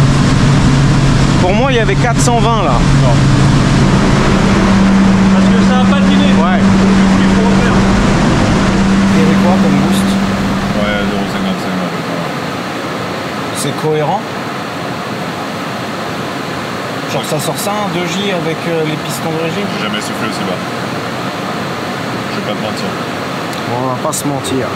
Pour moi il y avait 420 là. Non. Parce que ça a patiné. Ouais. Il faut refaire. Il y avait quoi comme boost? Ouais, 0,55. C'est cohérent? Genre ça sort ça, un 2J avec les pistons de régime? J'ai jamais soufflé aussi bas. Je vais pas te mentir. On va pas se mentir.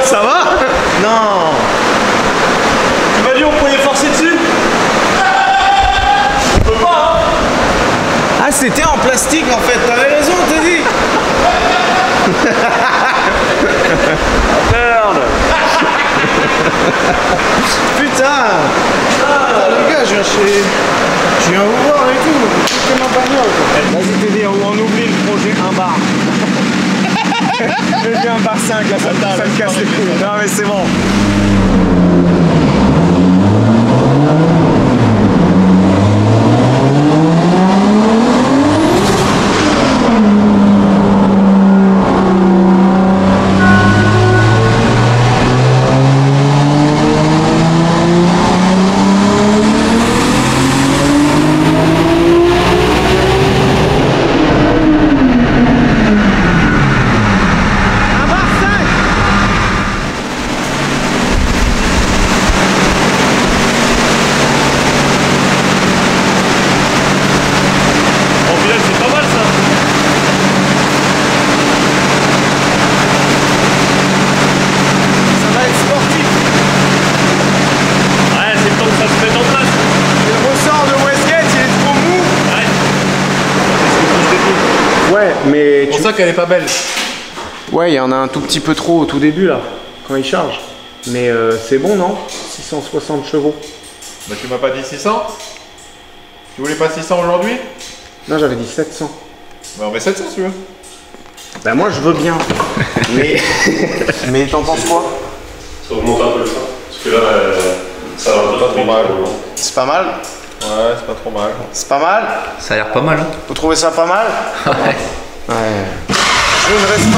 Ça va? Non. Tu m'as dit on pouvait forcer dessus? On peut pas, hein. Ah, c'était en plastique en fait, t'avais raison, t'as dit. Merde. Putain. Les gars, je viens vous voir et tout. C'est ma bagnole. Vas-y, te dire, on oublie le projet 1 bar. J'ai un bar 5 là, ça me casse les couilles. Non mais c'est bon. Mais C'est pour ça qu'elle est pas belle. ouais, il y en a un tout petit peu trop au tout début là, quand il charge. Mais c'est bon, non? 660 chevaux. Bah tu m'as pas dit 600? Tu voulais pas 600 aujourd'hui? Non, j'avais dit 700. Bah on met 700 si tu veux. Bah moi je veux bien. Mais mais t'en penses quoi? Ça remonte un peu le frein. Parce que là, ça va Pas trop mal. C'est pas mal? Ouais, c'est pas trop mal. C'est pas mal? Ça a l'air pas mal, hein. Vous trouvez ça pas mal? Ouais. Ouais. Je ne reste pas.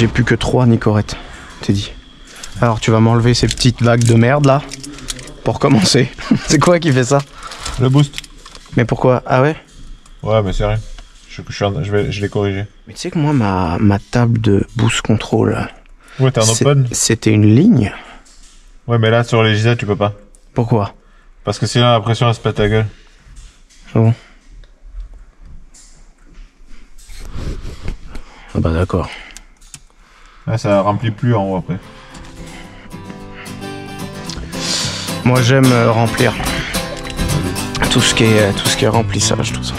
J'ai plus que 3 Nicorette, t'es dit. Alors tu vas m'enlever ces petites vagues de merde là, pour commencer. C'est quoi qui fait ça? Le boost. Mais pourquoi? Ah ouais? Ouais, mais c'est rien. Je l'ai corrigé. Mais tu sais que moi, ma table de boost control, Ouais, t'es en open. c'était une ligne. Ouais, mais là, sur les GZ, tu peux pas. Pourquoi? Parce que sinon, la pression, elle se pète la gueule. Ah bon? Ah bah d'accord. Ouais, ça remplit plus en haut après. Moi j'aime remplir tout ce qui est remplissage, tout ça.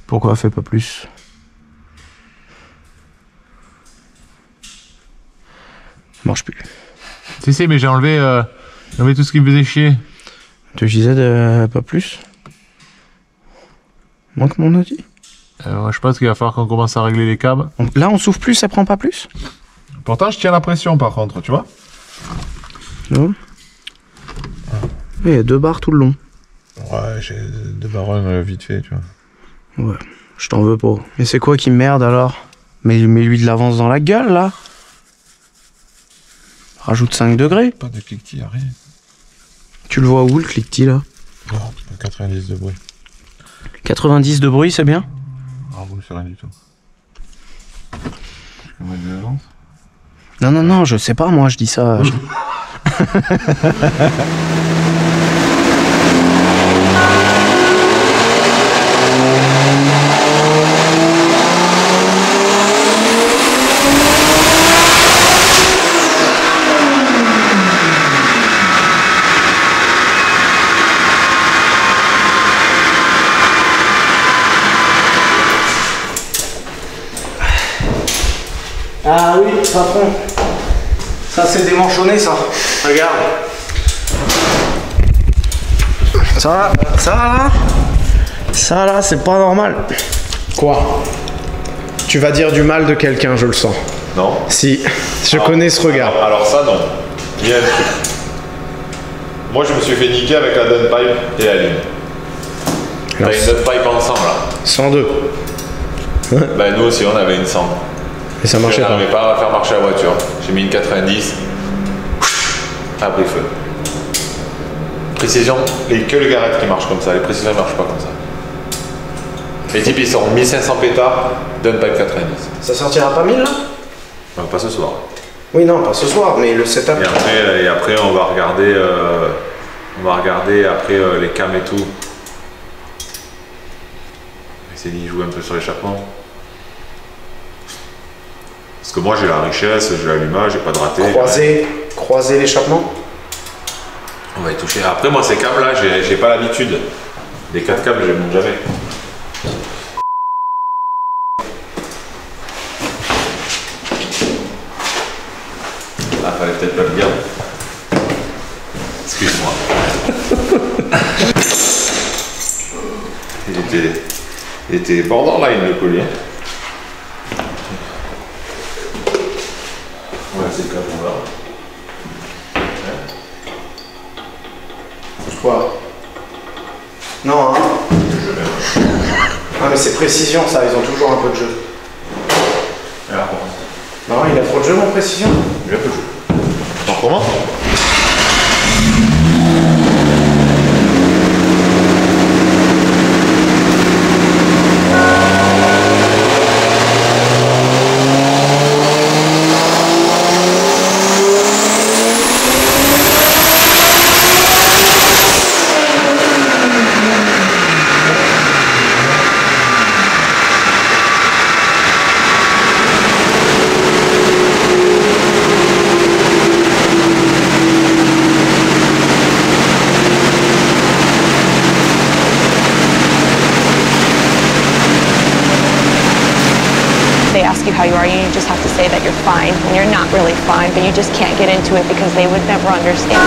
Pourquoi fait pas plus? Ça marche plus. Si, mais j'ai enlevé tout ce qui me faisait chier. Tu disais de pas plus? Moins que mon outil? Je pense qu'il va falloir qu'on commence à régler les câbles. Là on souffle plus, ça prend pas plus? Pourtant, je tiens la pression par contre, tu vois. Non. Il y a 2 barres tout le long. Ouais, j'ai 2 barons vite fait, tu vois. Ouais, je t'en veux pas. Mais c'est quoi qui merde alors? Mais lui de l'avance dans la gueule là. Rajoute 5 degrés. Pas de cliquetis, rien. Tu le vois où le cliquetis là? Non, 90 de bruit. 90 de bruit, c'est bien? Ah bon, c'est rien du tout. Je peux mettre de l'avance? Non, je sais pas, moi je dis ça. Ah oui, patron. Ça c'est démanchonné ça. Regarde. Ça va là? Ça là, c'est pas normal. Quoi? Tu vas dire du mal de quelqu'un, je le sens. Non. Si, je connais ce regard. Alors ça, non. Il y a un truc. Moi, je me suis fait niquer avec la Dunpipe et la ligne. T'as une Dunpipe ensemble là. 102. Ben nous aussi, on avait une 100. Et ça marchait Je pas. n'arrivais pas à faire marcher la voiture. J'ai mis une 90. Après feu. Précision, que les garettes qui marchent comme ça. Les précisions ne marchent pas comme ça. Les types ils sont 1500 pétards, Dunpipe 90. Ça sortira pas 1000 là? Pas ce soir. Oui, non, pas ce soir, mais le setup. Et après on va regarder après les cams et tout. On va essayer d'y jouer un peu sur l'échappement. Parce que moi j'ai la richesse, j'ai l'allumage, j'ai pas de raté. Croiser l'échappement. On va y toucher. Après moi ces cams là, j'ai pas l'habitude. Les 4 cams je les monte jamais. Ah, fallait peut-être pas le dire. Excuse-moi. Et t'es borderline le collier. Ouais, c'est le cadre là. Quoi? Non, hein? Ah, mais c'est précision, ça, ils ont toujours un peu de jeu. Alors, non, il a trop de jeu, mon précision? il a peu de jeu. Alors, comment? They ask you how you are, you just have to say that you're fine, and you're not really fine, but you just can't get into it because they would never understand.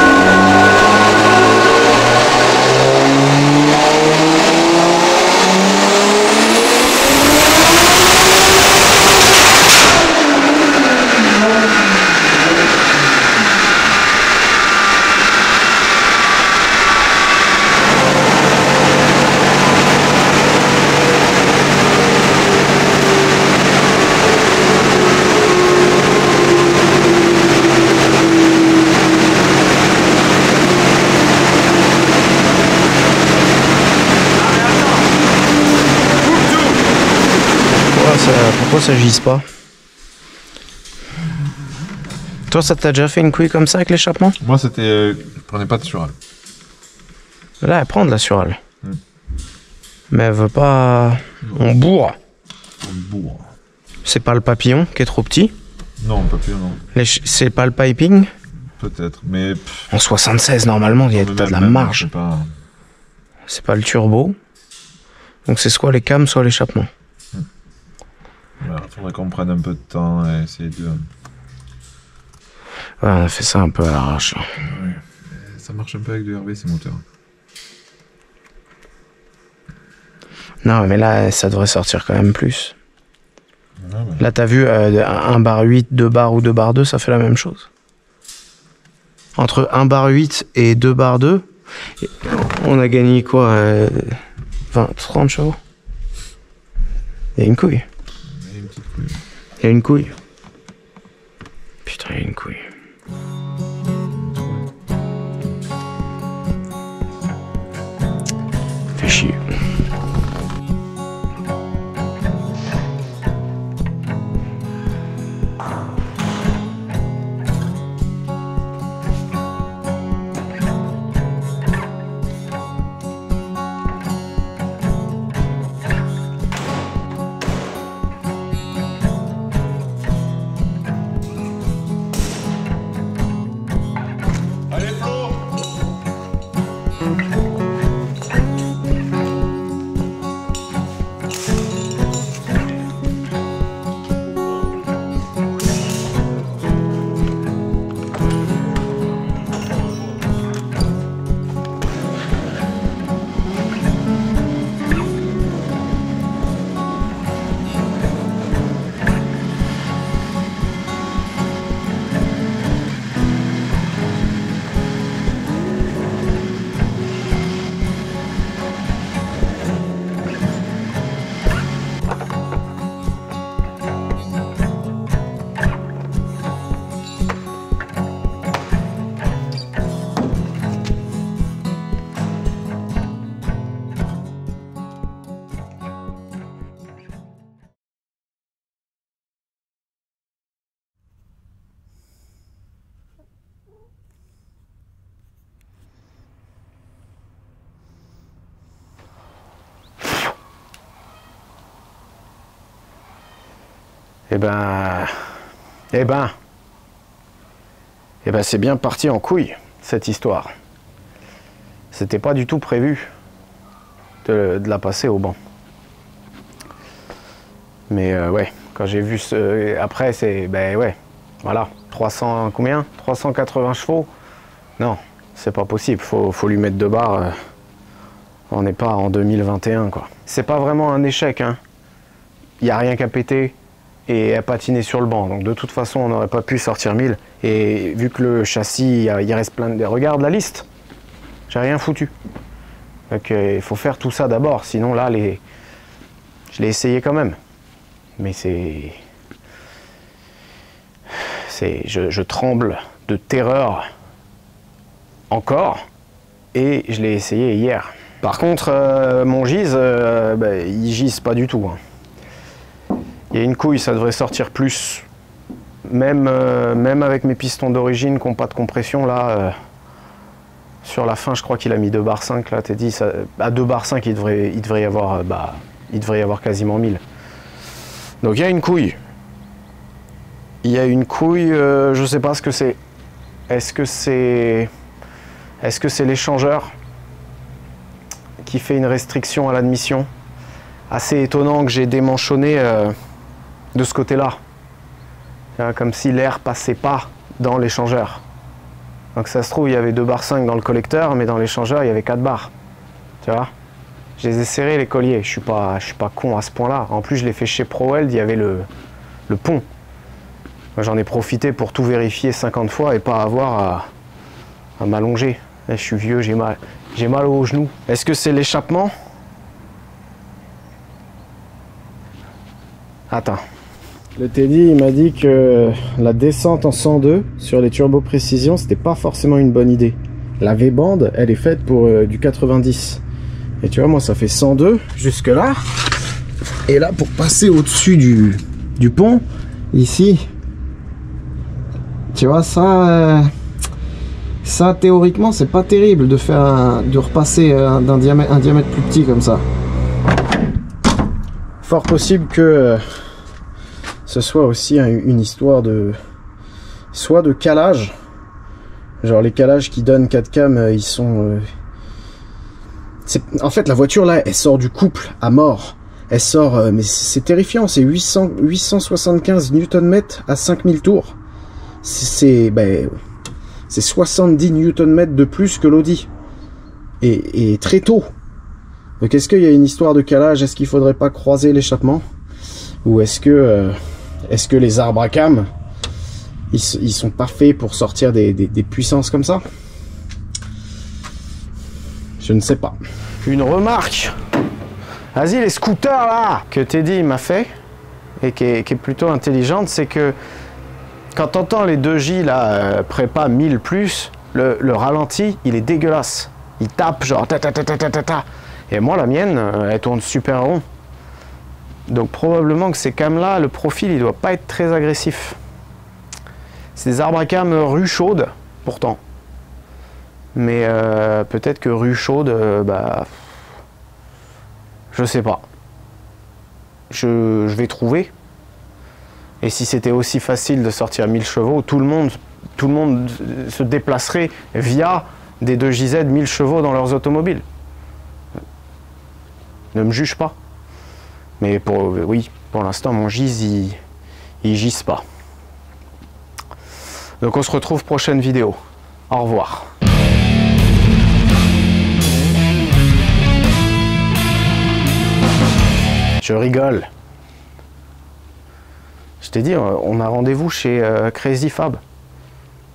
Pourquoi ça gisse pas? Toi, ça t'a déjà fait une couille comme ça avec l'échappement? Moi, c'était. Je prenais pas de Sural. Là, elle prend de la Sural. Mais elle veut pas. On bourre. On bourre. C'est pas le papillon qui est trop petit? Non, papillon, non. C'est pas le piping? Peut-être, mais. En 76, normalement, il y a de la marge. C'est pas le turbo. Donc, c'est soit les cams, soit l'échappement. Voilà, faudrait qu'on prenne un peu de temps et essayer de... Ouais, on a fait ça un peu à l'arrache. Ouais. Ça marche un peu avec le RV, ces moteurs. Non, mais là, ça devrait sortir quand même plus. Ah, ouais. Là, t'as vu, 1 bar 8, 2 bars ou 2 bars 2, ça fait la même chose. Entre 1 bar 8 et 2 bar 2, on a gagné quoi 30 chevaux. Il y a une couille. Il y a une couille. Putain, il y a une couille. Fais chier. Eh ben, c'est bien parti en couille, cette histoire. C'était pas du tout prévu de la passer au banc. Mais ouais, quand j'ai vu ce... Après, c'est... Ben ouais, voilà. 300... Combien 380 chevaux? Non, c'est pas possible. Faut lui mettre 2 barres. On n'est pas en 2021, quoi. c'est pas vraiment un échec, hein. Il n'y a rien qu'à péter et à patiner sur le banc. Donc de toute façon, on n'aurait pas pu sortir 1000. Et vu que le châssis, il reste plein de... Regarde la liste. J'ai rien foutu. Donc il faut faire tout ça d'abord. Sinon là, je l'ai essayé quand même. Mais je tremble de terreur encore. Et je l'ai essayé hier. Par contre, mon gise, il gise pas du tout, hein. Il y a une couille, ça devrait sortir plus. Même avec mes pistons d'origine qui n'ont pas de compression, là, sur la fin, je crois qu'il a mis 2 bar 5, là, t'es dit, ça, à 2 bar 5, il devrait y avoir quasiment 1000. Donc il y a une couille. Il y a une couille, je sais pas ce que c'est. Est-ce que c'est l'échangeur qui fait une restriction à l'admission? Assez étonnant que j'ai démanchonné de ce côté-là. Comme si l'air passait pas dans l'échangeur. Donc ça se trouve, il y avait 2 bar 5 dans le collecteur, mais dans l'échangeur, il y avait 4 bars. Tu vois? Je les ai serrés, les colliers. Je suis pas con à ce point-là. En plus, je l'ai fait chez ProWeld, il y avait le pont. J'en ai profité pour tout vérifier 50 fois et pas avoir à m'allonger. Je suis vieux, j'ai mal au genou. Est-ce que c'est l'échappement? Attends. Le Teddy, il m'a dit que la descente en 102 sur les turbos précision, c'était pas forcément une bonne idée. La V-bande, elle est faite pour du 90. Et tu vois, moi, ça fait 102 jusque là. Et là, pour passer au-dessus du pont, ici, tu vois, ça théoriquement, c'est pas terrible de repasser d'un diamètre plus petit comme ça. Fort possible que ce soit aussi une histoire soit de calage, genre les calages qui donnent 4 cam, ils sont en fait la voiture là, elle sort du couple à mort, elle sort, mais c'est terrifiant, c'est 875 Nm à 5000 tours, c'est 70 Nm de plus que l'Audi, et très tôt. Donc est-ce qu'il y a une histoire de calage? Est-ce qu'il faudrait pas croiser l'échappement? Ou est-ce que les arbres à cam, ils sont pas faits pour sortir des puissances comme ça? Je ne sais pas. Une remarque. Vas-y, les scooters là que Teddy m'a fait, et qui est plutôt intelligente, c'est que quand t'entends les 2J là, prépa 1000 plus, le ralenti, il est dégueulasse. Il tape genre ta ta ta ta ta ta ta. Et moi, la mienne, elle tourne super rond. Donc probablement que ces cams là, le profil, il doit pas être très agressif. C'est des arbres à cam rue chaude, pourtant. Mais peut-être que rue chaude, je sais pas. Je vais trouver. Et si c'était aussi facile de sortir à 1000 chevaux, tout le monde se déplacerait via des 2JZ 1000 chevaux dans leurs automobiles. Ne me juge pas. Mais pour l'instant, mon gise, il gise pas. Donc on se retrouve prochaine vidéo. Au revoir. Je rigole. Je t'ai dit, on a rendez-vous chez Crazy Fab.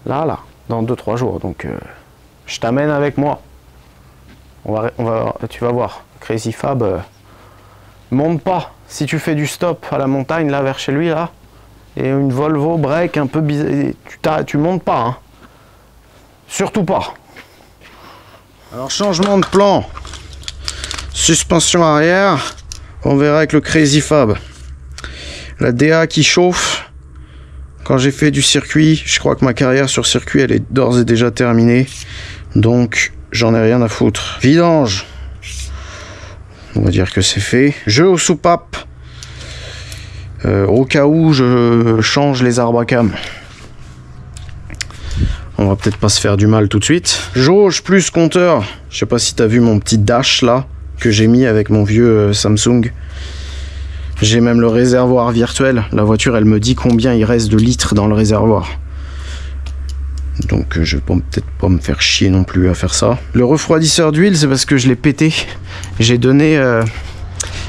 Là, dans 2-3 jours. Donc je t'amène avec moi. Tu vas voir. Crazy Fab, monte pas. Si tu fais du stop à la montagne, là, vers chez lui, là, et une Volvo break un peu bizarre, tu montes pas, hein. Surtout pas. Alors, changement de plan. Suspension arrière, on verra avec le Crazy Fab. La DA qui chauffe. Quand j'ai fait du circuit, je crois que ma carrière sur circuit, elle est d'ores et déjà terminée. Donc, j'en ai rien à foutre. Vidange. On va dire que c'est fait. Jeu aux soupapes. Au cas où je change les arbres à cam. On va peut-être pas se faire du mal tout de suite. Jauge plus compteur. Je sais pas si t'as vu mon petit dash là que j'ai mis avec mon vieux Samsung. J'ai même le réservoir virtuel. La voiture, elle me dit combien il reste de litres dans le réservoir. Donc je vais peut-être pas me faire chier non plus à faire ça. Le refroidisseur d'huile, c'est parce que je l'ai pété. J'ai donné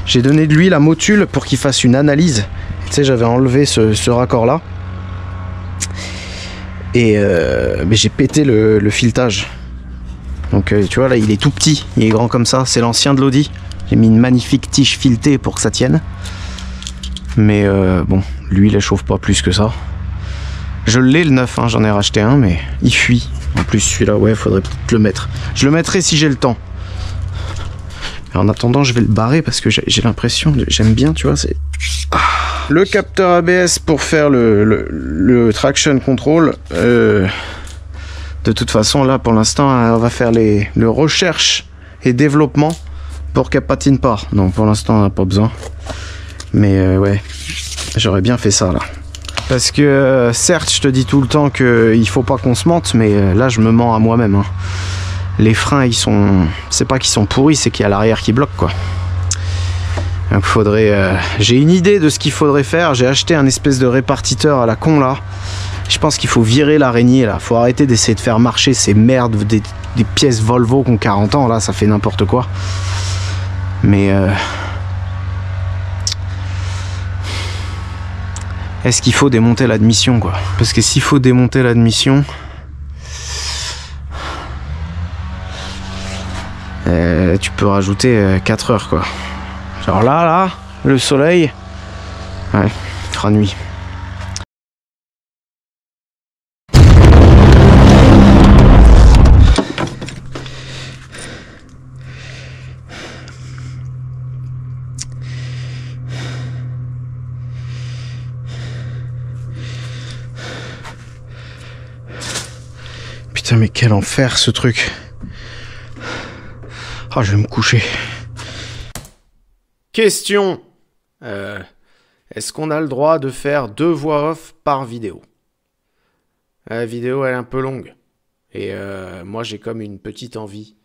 J'ai donné de l'huile à Motul pour qu'il fasse une analyse. Tu sais, j'avais enlevé ce raccord-là. Et mais j'ai pété le filetage. Donc tu vois, là, il est tout petit. Il est grand comme ça. C'est l'ancien de l'Audi. J'ai mis une magnifique tige filetée pour que ça tienne. Mais bon, l'huile, elle chauffe pas plus que ça. Je l'ai le neuf, hein, j'en ai racheté un, mais il fuit. En plus, celui-là, ouais, faudrait peut-être le mettre. Je le mettrai si j'ai le temps. Mais en attendant, je vais le barrer parce que j'ai l'impression, j'aime bien, tu vois, c'est... Le capteur ABS pour faire le traction control. De toute façon, là, pour l'instant, on va faire le recherche et développement pour qu'elle patine pas. Donc, pour l'instant, on n'a pas besoin. Mais ouais, j'aurais bien fait ça, là. Parce que certes, je te dis tout le temps qu'il faut pas qu'on se mente, mais là, je me mens à moi-même. Hein. Les freins, ils sont... C'est pas qu'ils sont pourris, c'est qu'il y a l'arrière qui bloque, quoi. Donc, faudrait... J'ai une idée de ce qu'il faudrait faire. J'ai acheté un espèce de répartiteur à la con, là. Je pense qu'il faut virer l'araignée, là. Faut arrêter d'essayer de faire marcher ces merdes, des pièces Volvo qui ont 40 ans, là. Ça fait n'importe quoi. Mais... Est-ce qu'il faut démonter l'admission, quoi? Parce que s'il faut démonter l'admission, tu peux rajouter 4 heures, quoi. Genre là, le soleil, ouais, il fera nuit. Putain, mais quel enfer ce truc. Ah, je vais me coucher. Question. Est-ce qu'on a le droit de faire 2 voix off par vidéo? La vidéo, elle est un peu longue. Et moi, j'ai comme une petite envie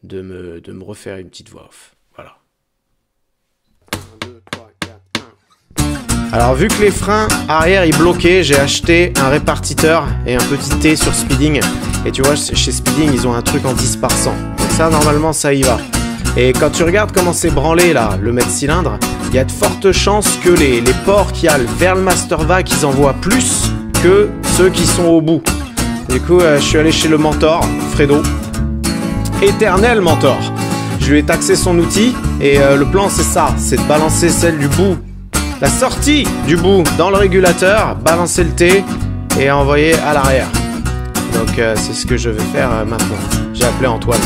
de me refaire une petite voix off. Voilà. 1, 2, 3, 4, 1. Alors, vu que les freins arrière, ils bloquaient, j'ai acheté un répartiteur et un petit T sur Speeding. Et tu vois, chez Speeding, ils ont un truc en 10 par 100. Donc ça, normalement, ça y va. Et quand tu regardes comment c'est branlé, là, le mètre cylindre, il y a de fortes chances que les ports qui allent vers le Master Vac, ils envoient plus que ceux qui sont au bout. Du coup, je suis allé chez le mentor, Fredo. Éternel mentor. Je lui ai taxé son outil et le plan, c'est ça. C'est de balancer celle du bout, la sortie du bout dans le régulateur, balancer le T et envoyer à l'arrière. Donc c'est ce que je vais faire maintenant. J'ai appelé Antoine.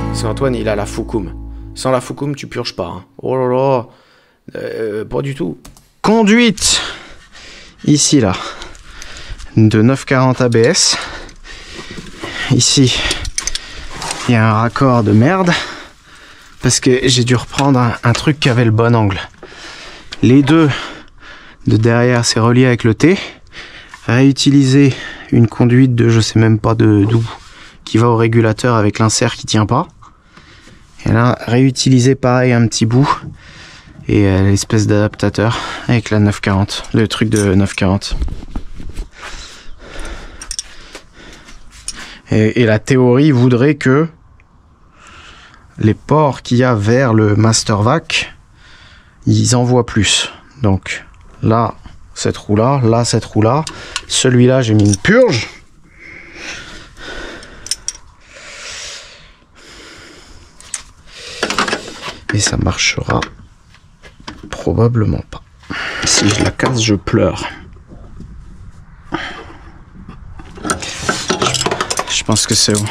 Parce qu'Antoine, il a la Foukoum. Sans la Foukoum, tu purges pas. Hein. Oh là là. Pas du tout. Conduite. Ici, là. De 940 ABS. Ici, il y a un raccord de merde. Parce que j'ai dû reprendre un truc qui avait le bon angle. Les deux de derrière, c'est relié avec le T. Réutiliser une conduite de je sais même pas d'où qui va au régulateur avec l'insert qui tient pas. Et là, réutiliser pareil un petit bout et l'espèce d'adaptateur avec la 940, le truc de 940. Et la théorie voudrait que les ports qu'il y a vers le Master Vac, ils envoient plus. Donc là, cette roue-là, là, cette roue-là. Celui-là, j'ai mis une purge. Et ça marchera probablement pas. Si je la casse, je pleure. Je pense que c'est bon.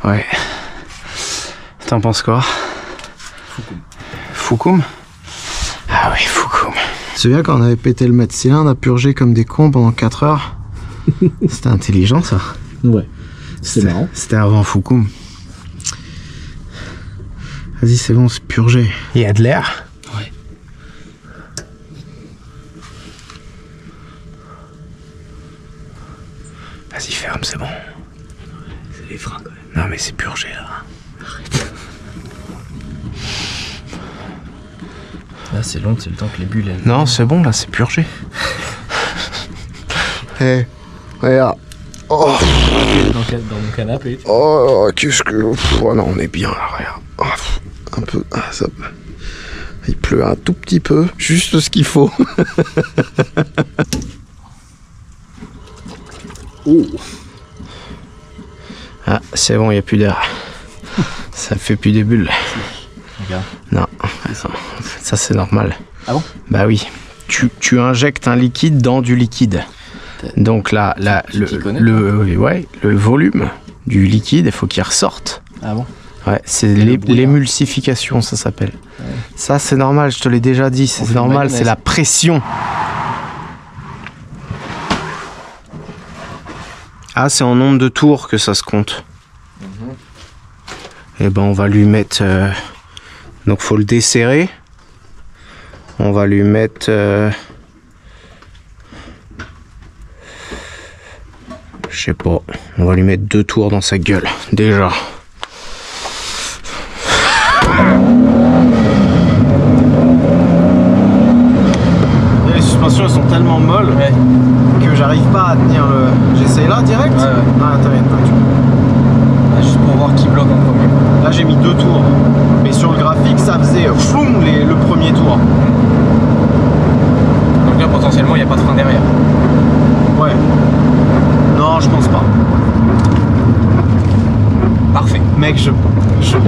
Ouais. T'en penses quoi? Foukoum. Ah oui, Foukoum. Tu te souviens quand on avait pété le mètre cylindre à purger comme des cons pendant 4 heures? C'était intelligent, ça. Ouais. C'était marrant. C'était avant Foukoum. Vas-y, c'est bon, c'est purgé. Il y a de l'air? Ouais. Vas-y, ferme, c'est bon. C'est les freins quand même. Non, mais c'est purgé, là. Là, c'est long, c'est le temps que les bulles... Non, c'est bon, là, c'est purgé. Hé, hey, regarde. Oh. Dans mon canapé. Oh, qu'est-ce que... Oh non, on est bien, là, regarde. Oh, un peu... Ah, ça... Il pleut un tout petit peu, juste ce qu'il faut. Oh. Ah, c'est bon, il n'y a plus d'air. Ça fait plus des bulles. Regarde. Non, ça c'est normal. Ah bon? Bah oui. Tu injectes un liquide dans du liquide. Donc là, le volume du liquide, il faut qu'il ressorte. Ah bon? Ouais, c'est l'émulsification, ça s'appelle. Ouais. Ça, c'est normal, je te l'ai déjà dit, c'est normal, c'est la pression. Ah, c'est en nombre de tours que ça se compte. Et ben, on va lui mettre... Donc, faut le desserrer. On va lui mettre... Je sais pas. On va lui mettre 2 tours dans sa gueule, déjà. Les suspensions elles sont tellement molles que j'arrive pas à tenir le... J'essaye là direct. Ouais. Ah, t'inquiète pas. Juste pour voir qui bloque en premier. Là j'ai mis 2 tours. Mais sur le graphique ça faisait floum le premier tour. Donc là potentiellement il n'y a pas de frein derrière. Ouais. Non, je pense pas. Parfait. Mec,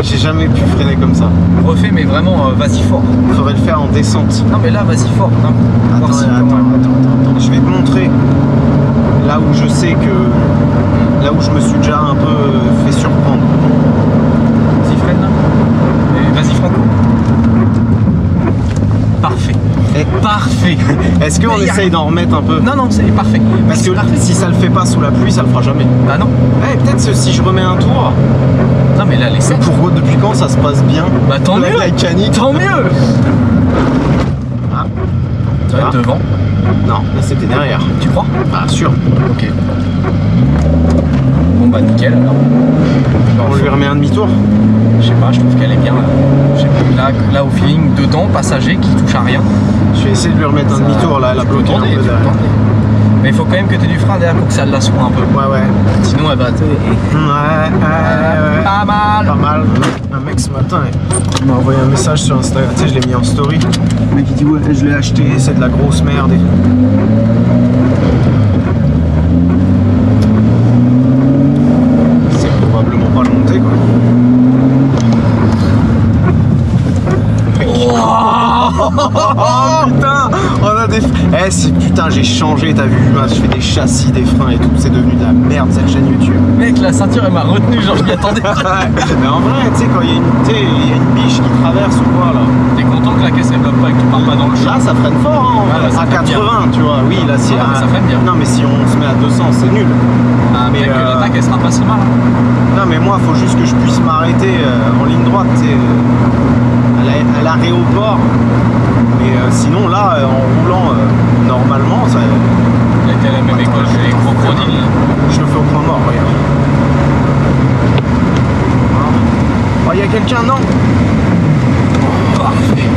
j'ai jamais pu freiner comme ça. Refais, mais vraiment, vas-y fort. Il faudrait le faire en descente. Non, mais là, vas-y fort. Attends. Je vais te montrer là où je sais que... Là où je me suis déjà un peu fait surprendre. Vas-y, freine là. Et vas-y, franco. Parfait. Parfait. Est-ce qu'on essaye d'en remettre un peu? Non, non, c'est parfait. Parce que parfait. Si ça le fait pas sous la pluie, ça le fera jamais. Bah non. Peut-être si je remets un tour. Non, mais là, les 7. Pour depuis quand ça se passe bien? Bah tant mieux. La canique. Tant mieux. Ah. Devant. Non, là c'était derrière. Tu crois? Ah, sûr. Ok. Bon bah nickel alors. On lui remet un demi-tour? Je sais pas, je trouve qu'elle est bien. Je sais pas, là au feeling, dedans, passager qui touche à rien. Je vais essayer de lui remettre un demi-tour là, elle a bloqué un peu derrière. Mais il faut quand même que tu aies du frein derrière pour que ça la soit un peu. Ouais. Sinon elle va te... Ouais. Pas mal. Pas mal. Un mec ce matin, il m'a envoyé un message sur Instagram, tu sais, je l'ai mis en story. Le mec il dit ouais, je l'ai acheté, c'est de la grosse merde et tout. C'est probablement pas le monter quoi. Oh putain, on a des... putain, j'ai changé, t'as vu, je fais des châssis, des freins et tout, c'est devenu de la merde cette chaîne YouTube. Mec, la ceinture elle m'a retenu, genre je m'y attendais pas. Mais en vrai, tu sais, quand il y a une biche qui traverse ou quoi là. T'es content que la caisse elle bloque pas et que tu pars pas dans le champ? Là ça freine fort hein, là, ça à 80 bien. Tu vois, oui là si... Non, mais ça freine bien. Non mais si on se met à 200 c'est nul. Ah mais l'attaque elle sera pas si mal. Non mais moi faut juste que je puisse m'arrêter en ligne droite, tu sais, à l'aéroport. Mais sinon là, en roulant normalement, ça... Il était à la même école chez les crocodiles. Je le fais au point mort, regarde. Oh, il y a quelqu'un, non? Parfait.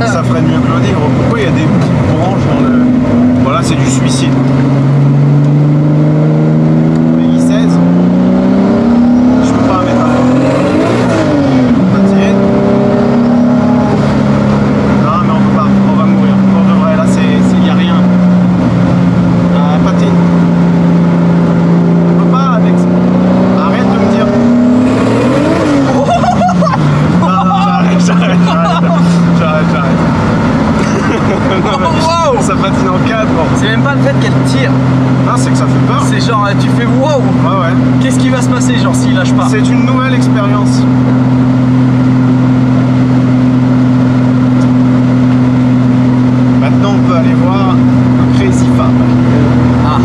Ça ferait mieux que l'autre. Pourquoi il y a des branches dans le... Voilà, c'est du suicide. C'est même pas le fait qu'elle tire. Non, c'est que ça fait peur. C'est genre, tu fais wow. Ouais. Qu'est-ce qui va se passer, genre, s'il lâche pas? C'est une nouvelle expérience. Maintenant, on peut aller voir un Crazy Fab. Ah.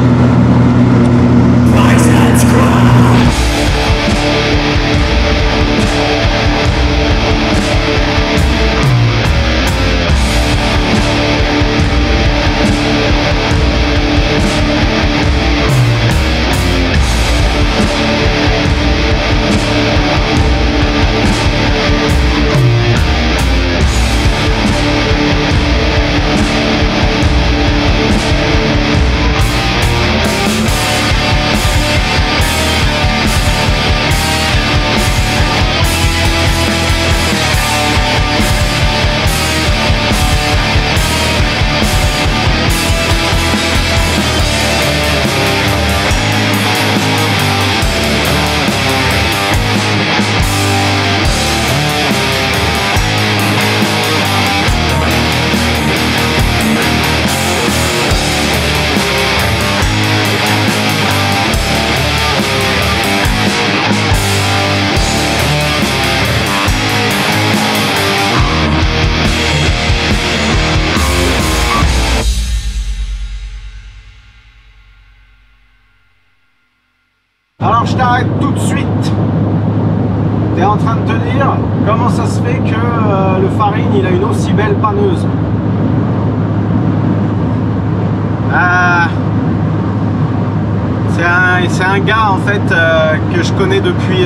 Alors je t'arrête tout de suite. T'es en train de te dire comment ça se fait que le Farine il a une aussi belle panneuse. C'est un gars en fait que je connais depuis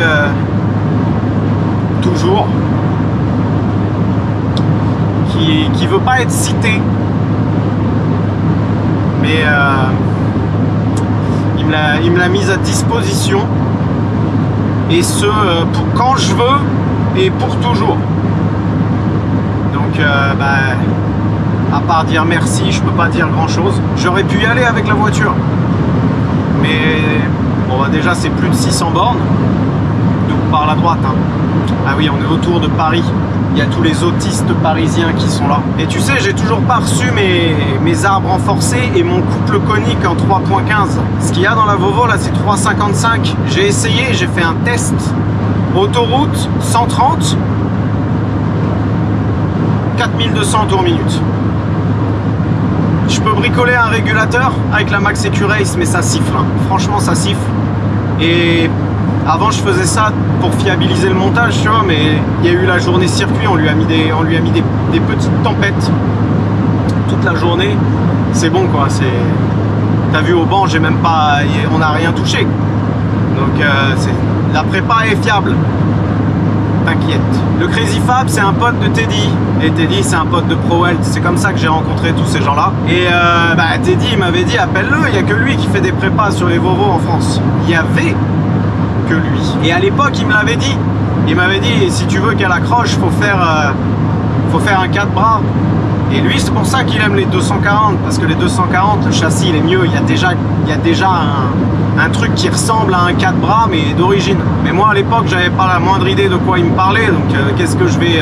toujours, qui veut pas être cité, mais il me l'a mise à disposition, et ce pour quand je veux et pour toujours. Donc à part dire merci, je peux pas dire grand chose. J'aurais pu y aller avec la voiture, mais bon, déjà c'est plus de 600 bornes, donc par la droite, hein. Ah oui, on est autour de Paris. Il y a tous les autistes parisiens qui sont là. Et tu sais, j'ai toujours pas reçu mes arbres renforcés et mon couple conique en 3.15. Ce qu'il y a dans la Volvo là, c'est 3.55. J'ai essayé, j'ai fait un test. Autoroute 130, 4200 tours minute. Je peux bricoler un régulateur avec la Max EQ Race, mais ça siffle, hein. Franchement ça siffle. Et avant je faisais ça pour fiabiliser le montage, tu vois, mais il y a eu la journée circuit, on lui a mis des petites tempêtes toute la journée. C'est bon quoi, t'as vu au banc, j'ai même pas, on n'a rien touché. Donc la prépa est fiable. T'inquiète. Le Crazy Fab, c'est un pote de Teddy. Et Teddy, c'est un pote de ProWeld. C'est comme ça que j'ai rencontré tous ces gens-là. Et Teddy, il m'avait dit, appelle-le, il n'y a que lui qui fait des prépas sur les Volvo en France. Il y avait que lui. Et à l'époque, il me l'avait dit. Il m'avait dit, si tu veux qu'elle accroche, faut faire un 4 bras. Et lui, c'est pour ça qu'il aime les 240, parce que les 240, le châssis, il est mieux. Il y a déjà un truc qui ressemble à un 4 bras, mais d'origine. Mais moi, à l'époque, j'avais pas la moindre idée de quoi il me parlait. Donc, qu'est-ce que je vais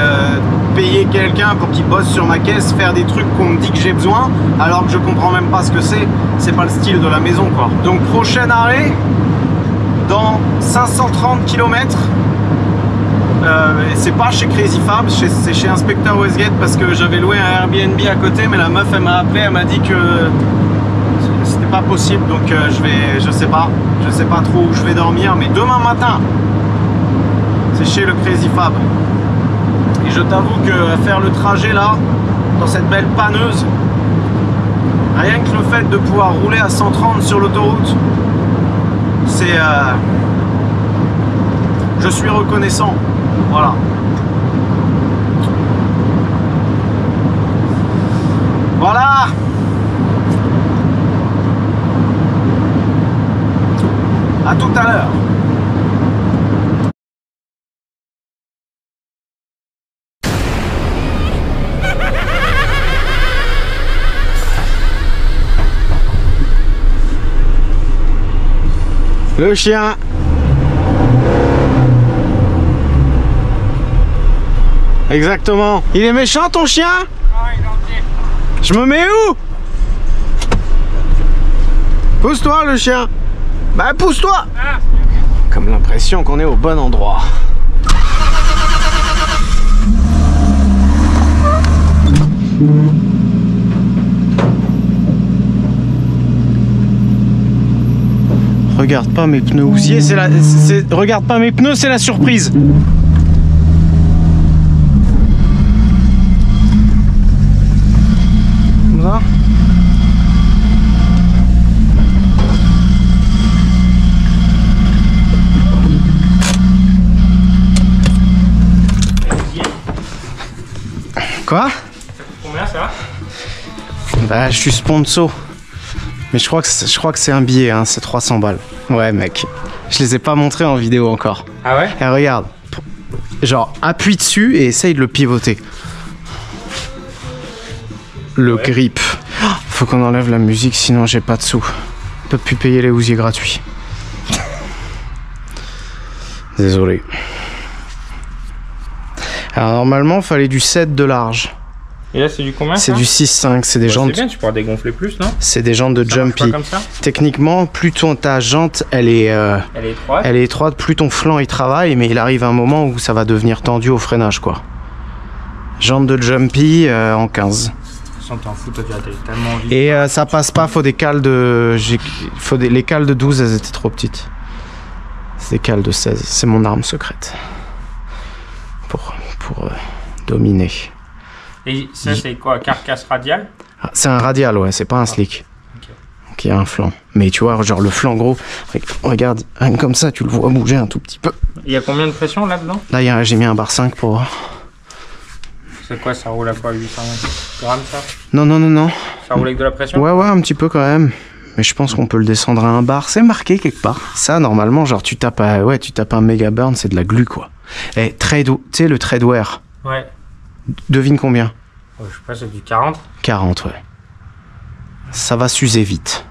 payer quelqu'un pour qu'il bosse sur ma caisse, faire des trucs qu'on me dit que j'ai besoin, alors que je comprends même pas ce que c'est. C'est pas le style de la maison, quoi. Donc, prochain arrêt, dans 530 km. C'est pas chez Crazy Fab, c'est chez Inspecteur Westgate, parce que j'avais loué un Airbnb à côté, mais la meuf elle m'a appelé, elle m'a dit que c'était pas possible, donc je sais pas trop où je vais dormir, mais demain matin c'est chez le Crazy Fab. Et je t'avoue que faire le trajet là, dans cette belle panneuse, rien que le fait de pouvoir rouler à 130 sur l'autoroute, c'est je suis reconnaissant. Voilà. Voilà. À tout à l'heure. Le chien. Exactement. Il est méchant ton chien? Ah, il est entier. Je me mets où? Pousse-toi le chien. Bah pousse-toi. Ah. Comme l'impression qu'on est au bon endroit. Regarde pas mes pneus housiers, regarde pas mes pneus, c'est la surprise. Ça. Quoi? Ça coûte combien ça? Bah je suis sponsor. Mais je crois que c'est un billet, hein, c'est 300 balles. Ouais mec, je les ai pas montrés en vidéo encore. Ah ouais? Et regarde, genre appuie dessus et essaye de le pivoter. Le grip. Faut qu'on enlève la musique, sinon j'ai pas de sous. Je peux plus payer les housiers gratuits. Désolé. Alors normalement, il fallait du 7 de large. Et là, c'est du combien? C'est du 6,5. C'est des jantes. C'est bien, tu pourras dégonfler plus, non? C'est des jantes de Jumpy. Comme ça. Techniquement, plus ta jante, elle est étroite, plus ton flanc il travaille, mais il arrive un moment où ça va devenir tendu au freinage, quoi. Jante de Jumpy en 15. T'en fous, toi, t'es tellement vite. Et ça passe pas, faut des cales de. Les cales de 12, elles étaient trop petites. C'est cale de 16, c'est mon arme secrète. Pour dominer. Et ça, c'est quoi? Carcasse radiale? Ah, c'est un radial, ouais, c'est pas un slick. Ok. Donc il y a un flanc. Mais tu vois, genre le flanc gros, regarde, rien comme ça, tu le vois bouger un tout petit peu. Il y a combien de pression là-dedans? Là, j'ai mis un bar 5 pour voir. C'est quoi, ça roule à quoi, 800 grammes ça? Non. Ça roule avec de la pression? Ouais, un petit peu quand même. Mais je pense qu'on peut le descendre à un bar. C'est marqué quelque part. Ça, normalement, genre tu tapes un méga burn, c'est de la glu, quoi. Et tu sais, le Treadwear. Ouais. Devine combien? Je sais pas, c'est du 40? 40, ouais. Ça va s'user vite.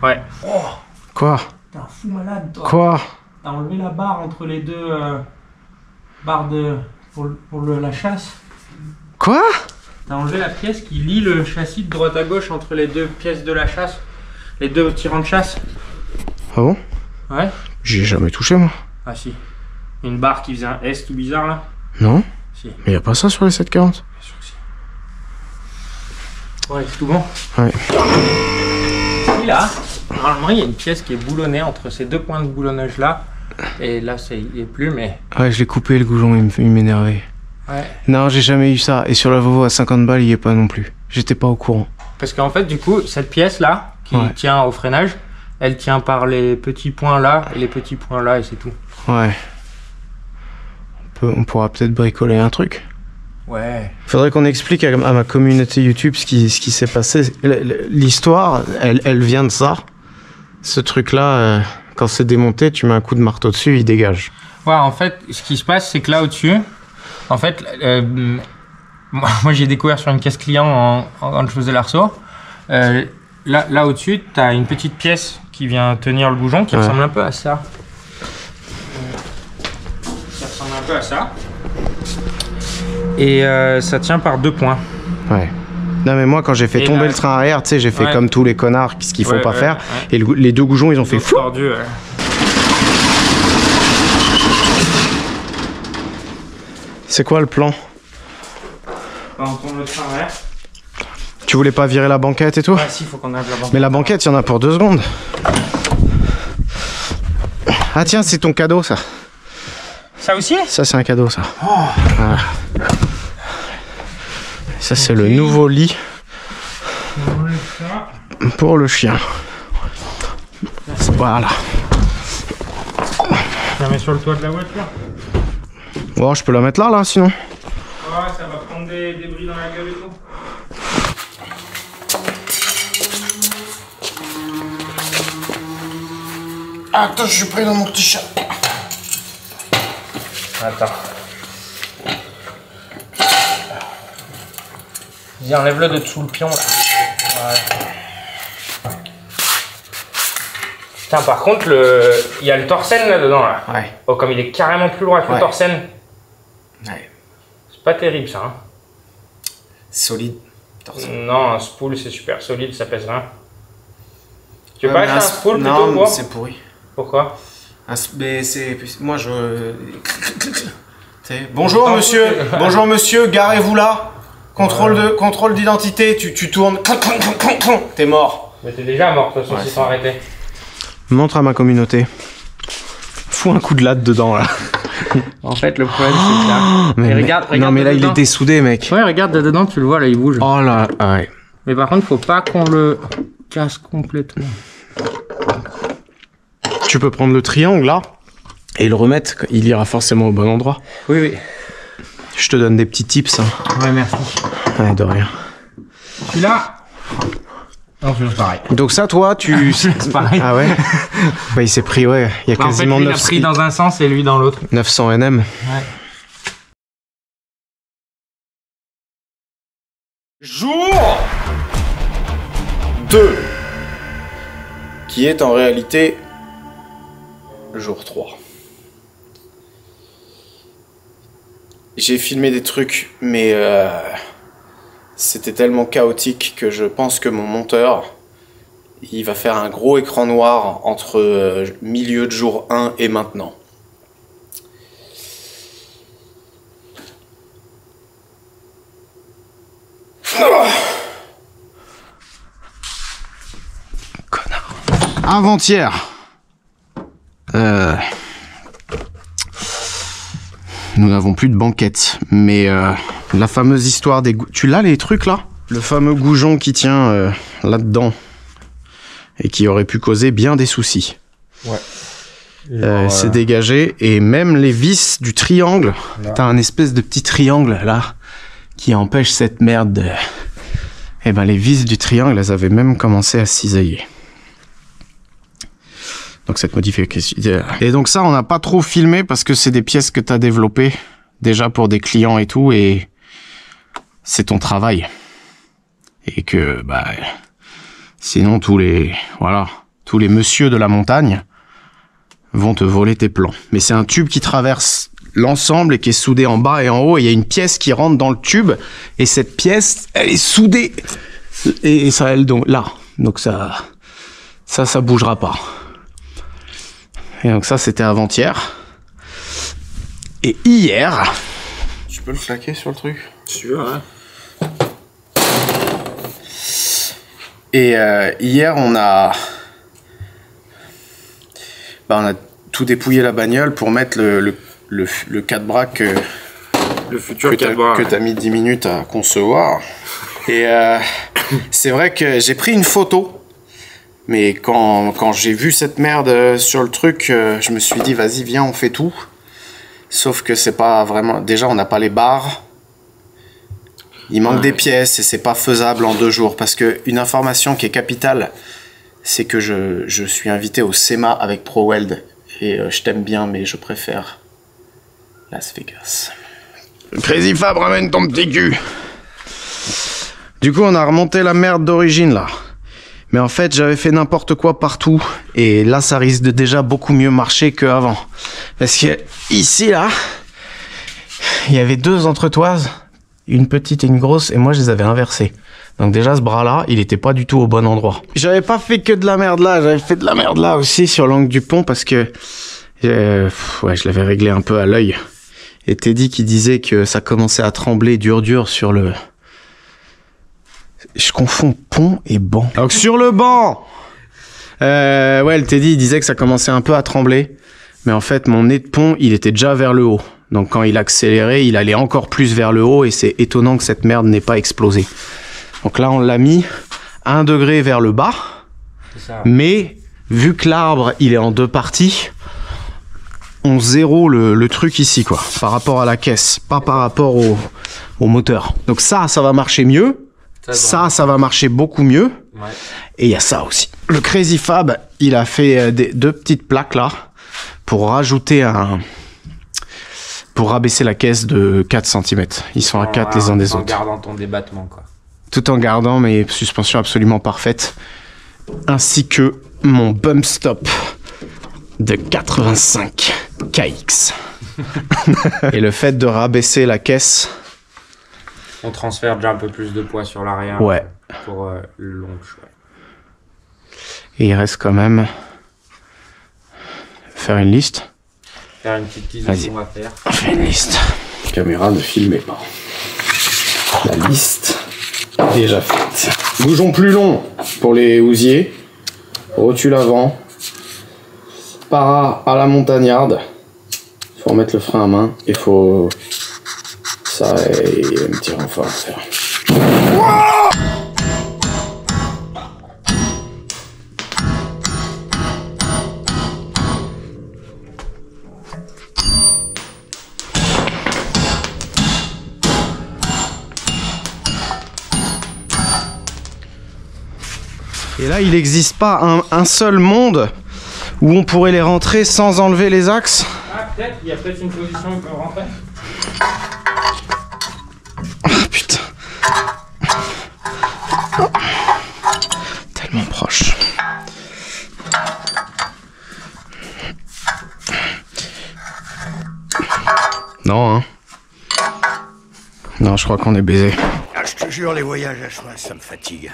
Ouais. Oh, Quoi? t'es un fou malade, toi. Quoi? T'as enlevé la barre entre les deux barres pour la chasse. Quoi? T'as enlevé la pièce qui lie le châssis de droite à gauche entre les deux pièces de la chasse. Les deux tirants de chasse. Ah bon? Ouais. J'y ai jamais touché, moi. Ah si. Une barre qui faisait un S tout bizarre là. Non? Si. Mais y a pas ça sur les 740? Bien sûr que si. Ouais, c'est tout bon. Ouais. Ici là, normalement il y a une pièce qui est boulonnée entre ces deux points de boulonnage là. Et là, il est plus, mais... Ouais, je l'ai coupé, le goujon, il m'énervait. Ouais. Non, j'ai jamais eu ça. Et sur la Volvo à 50 balles, il y est pas non plus. J'étais pas au courant. Parce qu'en fait, du coup, cette pièce-là, qui tient au freinage, elle tient par les petits points là et les petits points là, et c'est tout. Ouais. On pourra peut-être bricoler un truc. Ouais. Faudrait qu'on explique à ma communauté YouTube ce qui s'est passé. L'histoire, elle vient de ça. Ce truc-là, quand c'est démonté, tu mets un coup de marteau dessus, il dégage. Ouais, en fait, ce qui se passe, c'est que là au-dessus, en fait, moi j'ai découvert sur une caisse client quand je faisais l'arceau. Là au-dessus, tu as une petite pièce qui vient tenir le goujon qui ressemble un peu à ça. Ça ressemble un peu à ça. Et ça tient par deux points. Ouais. Non mais moi quand j'ai fait tomber le train arrière, tu sais, j'ai fait comme tous les connards, ce qu'il faut pas faire. Et les deux goujons, ils ont fait flou. C'est quoi le plan? On tourne le train arrière. Tu voulais pas virer la banquette et tout? Ouais, si, faut qu'on enlève la banquette. Mais la banquette, il y en a pour 2 secondes. Ah tiens, c'est ton cadeau ça. Ça aussi? Ça c'est un cadeau ça. Oh. Voilà. Ça c'est le nouveau lit pour le chien. Voilà. Tu la mets sur le toit de la voiture? Bon, je peux la mettre là sinon. Ouais, ça va prendre des débris dans la gueule et tout. Attends, je suis pris dans mon t-shirt. Attends. Vas-y, enlève-le de dessous le pion là. Ouais. Putain, par contre, il y a le Torsen là-dedans là. Ouais. Oh, comme il est carrément plus loin que le Torsen. Ouais. C'est pas terrible ça. Hein. Solide. Torsen. Non, un spool c'est super solide, ça pèse rien. Tu veux pas acheter un spool plutôt? Non, c'est pourri. Pourquoi? Mais c'est... Moi je... Bonjour monsieur, bonjour monsieur, garez-vous là. Contrôle d'identité, tu tournes. T'es mort. Mais t'es déjà mort de toute façon, s'ils sont arrêtés. Montre à ma communauté. Fous un coup de latte dedans là. En fait, le problème c'est que là. Mais regarde non mais là il est dessoudé mec. Ouais, regarde dedans, tu le vois là, il bouge. Oh là, ouais. Mais par contre, faut pas qu'on le casse complètement. Tu peux prendre le triangle là et le remettre, il ira forcément au bon endroit. Oui, oui. Je te donne des petits tips. Hein. Ouais, merci. Ouais, de rien. Celui-là. Non, c'est pareil. Donc ça, toi, tu... c'est pareil. Ah ouais. Bah, il s'est pris, ouais. Il y a quasiment en fait, lui, 900... il a pris dans un sens et lui dans l'autre. 900 NM. Ouais. Jour 2. Qui est en réalité jour 3. J'ai filmé des trucs, mais c'était tellement chaotique que je pense que mon monteur, il va faire un gros écran noir entre milieu de jour 1 et maintenant. Connard. Avant-hier. nous n'avons plus de banquette. Mais la fameuse histoire des... Tu l'as les trucs là? Le fameux goujon qui tient là-dedans et qui aurait pu causer bien des soucis. Ouais. C'est dégagé et même les vis du triangle, t'as un espèce de petit triangle là qui empêche cette merde de... Et ben les vis du triangle, elles avaient même commencé à cisailler. Donc cette modification... Et donc ça, on n'a pas trop filmé parce que c'est des pièces que t'as développées déjà pour des clients et tout, et c'est ton travail. Et que, bah, sinon tous les messieurs de la montagne vont te voler tes plans. Mais c'est un tube qui traverse l'ensemble et qui est soudé en bas et en haut, et il y a une pièce qui rentre dans le tube, et cette pièce, elle est soudée. Et ça, elle, donc, là. Donc ça bougera pas. Et donc ça, c'était avant-hier. Et hier... Tu peux le claquer sur le truc? Si tu veux, hein. Et hier, on a tout dépouillé la bagnole pour mettre le 4-braque le futur 4-bras que t'as mis 10 minutes à concevoir. Et c'est vrai que j'ai pris une photo, mais quand j'ai vu cette merde sur le truc, je me suis dit vas-y viens on fait tout. Sauf que c'est pas vraiment... Déjà on n'a pas les barres. Il manque des pièces et c'est pas faisable en 2 jours. Parce que une information qui est capitale, c'est que je suis invité au SEMA avec ProWeld. Et je t'aime bien, mais je préfère Las Vegas. Crazy Fab, ramène ton petit cul. Du coup, on a remonté la merde d'origine, là. Mais en fait, j'avais fait n'importe quoi partout. Et là, ça risque de déjà beaucoup mieux marcher qu'avant. Parce que ici, là, il y avait 2 entretoises. Une petite et une grosse, et moi je les avais inversées. Donc déjà ce bras là, il était pas du tout au bon endroit. J'avais pas fait que de la merde là, j'avais fait de la merde là aussi sur l'angle du pont parce que je l'avais réglé un peu à l'œil. Et Teddy qui disait que ça commençait à trembler dur sur le... Je confonds pont et banc. Donc sur le banc le Teddy il disait que ça commençait un peu à trembler. Mais en fait mon nez de pont il était déjà vers le haut. Donc quand il accélérait, il allait encore plus vers le haut et c'est étonnant que cette merde n'ait pas explosé. Donc là, on l'a mis 1 degré vers le bas. Mais vu que l'arbre, il est en 2 parties, on zéro le truc ici, quoi. Par rapport à la caisse, pas par rapport au moteur. Donc ça va marcher mieux. Ça va marcher beaucoup mieux. Ouais. Et il y a ça aussi. Le Crazy Fab, il a fait 2 petites plaques là pour rajouter pour rabaisser la caisse de 4 cm. Ils sont à 4 les uns des autres. En gardant ton débattement, quoi. Tout en gardant mes suspensions absolument parfaites. Ainsi que mon bump stop de 85 kx. Et le fait de rabaisser la caisse... On transfère déjà un peu plus de poids sur l'arrière. Ouais. Pour le long choix. Et il reste quand même... Faire une liste. Faire une petite liste de ce qu'on va faire. On fait une liste. La caméra ne filmez pas. La liste déjà faite. Bougeons plus long pour les housiers. Rotule avant. Para à la montagnarde. Faut remettre le frein à main. Et faut... Ça et un petit renfort à faire. Et là, il n'existe pas un seul monde où on pourrait les rentrer sans enlever les axes. Ah, peut-être, il y a peut-être une position où on peut rentrer. Ah, putain. Oh. Tellement proche. Non, hein. Non, je crois qu'on est baisé. Ah, je te jure, les voyages à cheval, ça me fatigue.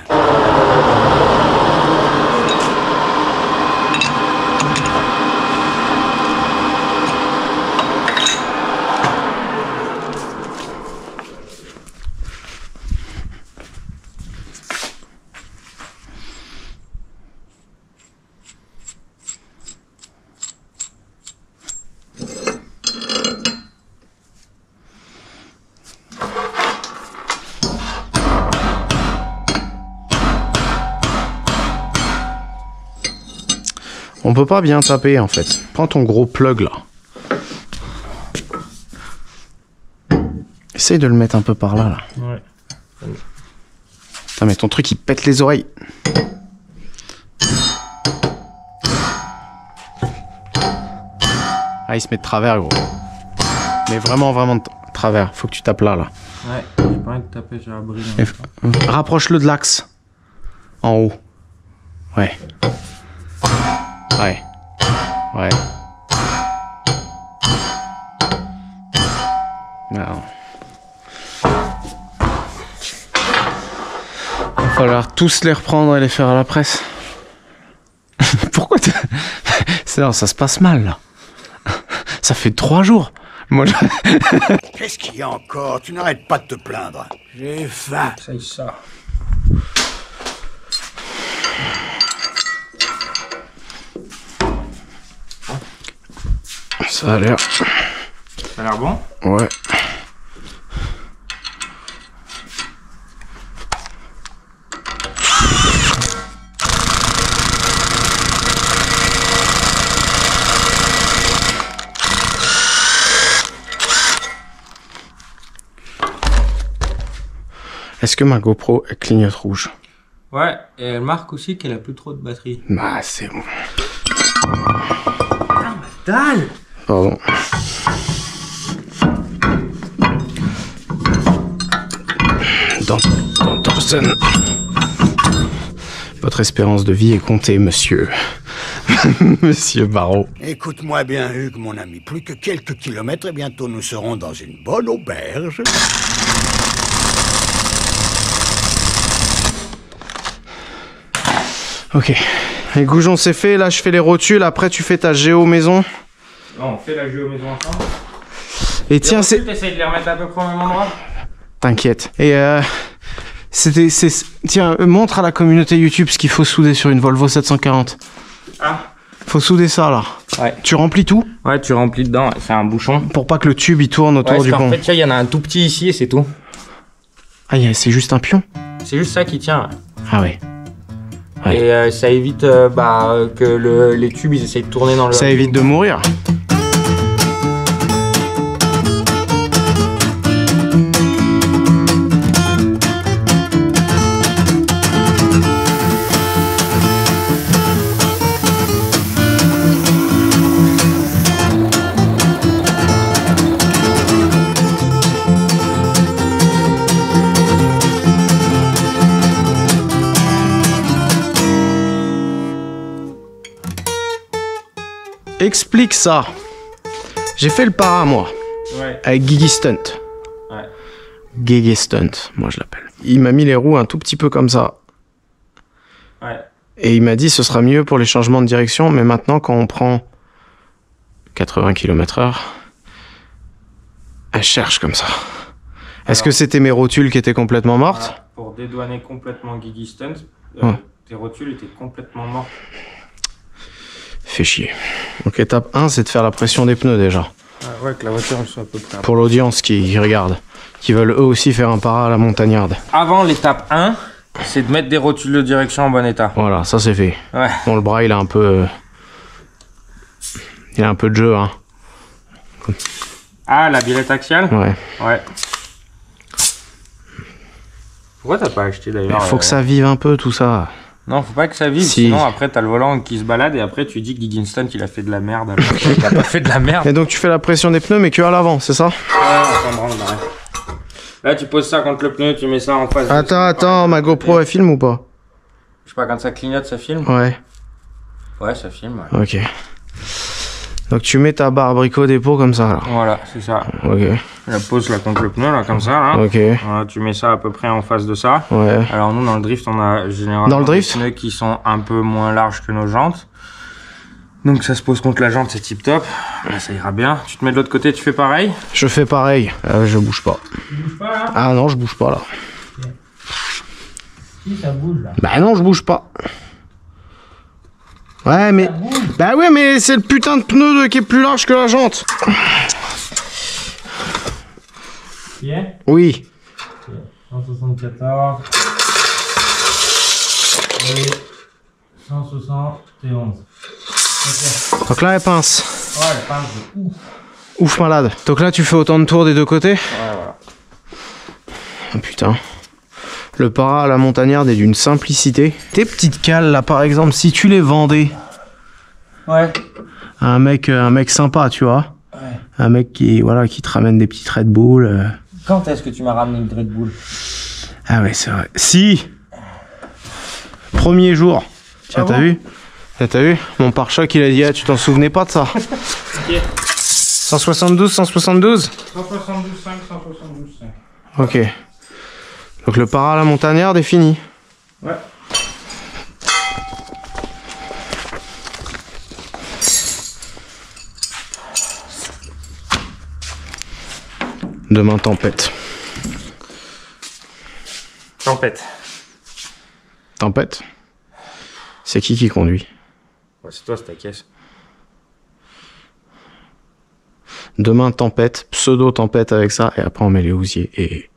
On peut pas bien taper en fait. Prends ton gros plug là. Essaye de le mettre un peu par là. Ouais. Putain, mais ton truc il pète les oreilles. Ah, il se met de travers, gros. Mais vraiment, vraiment de travers. Faut que tu tapes là, là. Ouais, j'ai pas envie de taper sur la brise. Rapproche-le de l'axe. En haut. Ouais. Ouais. Ouais. Non. Il va falloir tous les reprendre et les faire à la presse. Pourquoi non, ça se passe mal, là. Ça fait 3 jours. Moi, Qu'est-ce qu'il y a encore? Tu n'arrêtes pas de te plaindre. J'ai faim. Ça. Ça a l'air. Ça a l'air bon? Ouais. Est-ce que ma GoPro elle clignote rouge? Ouais, et elle marque aussi qu'elle a plus trop de batterie. Bah, c'est bon. Ah, ma dalle! Pardon. Dans Dawson. Votre espérance de vie est comptée, monsieur. Monsieur Barreau. Écoute-moi bien, Hugues, mon ami. Plus que quelques kilomètres et bientôt nous serons dans une bonne auberge. Ok. Les goujons, c'est fait. Là, je fais les rotules. Après, tu fais ta géo maison. Non, on fait la géo maison ensemble. Et tiens, c'est... T'essayes de les remettre à peu près au même endroit? T'inquiète. Et tiens, montre à la communauté YouTube ce qu'il faut souder sur une Volvo 740. Ah. Faut souder ça, là. Ouais. Tu remplis tout? Ouais, tu remplis dedans. C'est un bouchon. Pour pas que le tube, il tourne autour du pont. En fait, il y en a un tout petit ici et c'est tout. Ah, c'est juste un pion? C'est juste ça qui tient. Ah ouais. Ouais. Et ça évite que les tubes ils essayent de tourner dans le... Ça évite de mourir. Explique ça. J'ai fait le para, moi. Ouais. Avec Gigi Stunt. Ouais. Gigi Stunt, moi je l'appelle. Il m'a mis les roues un tout petit peu comme ça. Ouais. Et il m'a dit ce sera mieux pour les changements de direction, mais maintenant quand on prend 80 km/h, elle cherche comme ça. Est-ce que c'était mes rotules qui étaient complètement mortes? Voilà. Pour dédouaner complètement Gigi Stunt, ouais. Tes rotules étaient complètement mortes. Fait chier. Donc étape 1, c'est de faire la pression des pneus déjà. Ouais, que la voiture elle soit à peu près. Pour l'audience qui regarde, qui veulent eux aussi faire un para à la montagnarde. Avant l'étape 1, c'est de mettre des rotules de direction en bon état. Voilà, ça c'est fait. Ouais. Bon, le bras il a un peu... il a un peu de jeu, hein. Ah, la bilette axiale? Ouais. Ouais. Pourquoi t'as pas acheté d'ailleurs? Il faut que ça vive un peu tout ça. Non, faut pas que ça vive, si. Sinon après t'as le volant qui se balade et après tu dis que Gigi Stunt il a fait de la merde alors qu'il a pas fait de la merde. Et donc tu fais la pression des pneus mais que à l'avant, c'est ça? Ouais, on s'en branle, ouais. Là tu poses ça contre le pneu, tu mets ça en face. Attends, ma GoPro elle filme ou pas? Je sais pas, quand ça clignote ça filme? Ouais. Ouais, ça filme, ouais. Ok. Donc tu mets ta barre abricot dépôt comme ça là. Voilà, c'est ça. Ok. La pose là contre le pneu là, comme ça là. Ok. Voilà, tu mets ça à peu près en face de ça. Ouais. Alors nous dans le drift on a généralement dans le drift des pneus qui sont un peu moins larges que nos jantes. Donc ça se pose contre la jante, c'est tip top. Là ça ira bien. Tu te mets de l'autre côté, tu fais pareil? Je fais pareil. Je bouge pas. Tu bouges pas là? Ah non, je bouge pas là. Si ça bouge là. Bah non, je bouge pas. Ouais mais... Bah ouais mais c'est le putain de pneu qui est plus large que la jante. Yeah. Oui. 174. Et 171. Ok. Donc là, elle pince. Ouais, elle pince de ouf. Ouf malade. Donc là, tu fais autant de tours des deux côtés? Ouais, voilà. Oh putain. Le para à la montagnarde est d'une simplicité. Tes petites cales là, par exemple, si tu les vendais Ouais. à un mec sympa, tu vois. Ouais. Un mec qui, voilà, qui te ramène des petites Red Bull. Quand est-ce que tu m'as ramené une Red Bull? Ah ouais, c'est vrai. Si. Premier jour. Tiens, Ah t'as bon vu? T'as vu? Mon pare-choc, il a dit, ah, tu t'en souvenais pas de ça? 172, 172? 172,5, 172,5. Ok. Donc le para à la montagnarde est fini. Ouais. Demain, tempête. Tempête. Tempête? C'est qui conduit? Ouais, c'est toi, c'est ta caisse. Demain, tempête, pseudo-tempête avec ça, et après on met les houssiers et...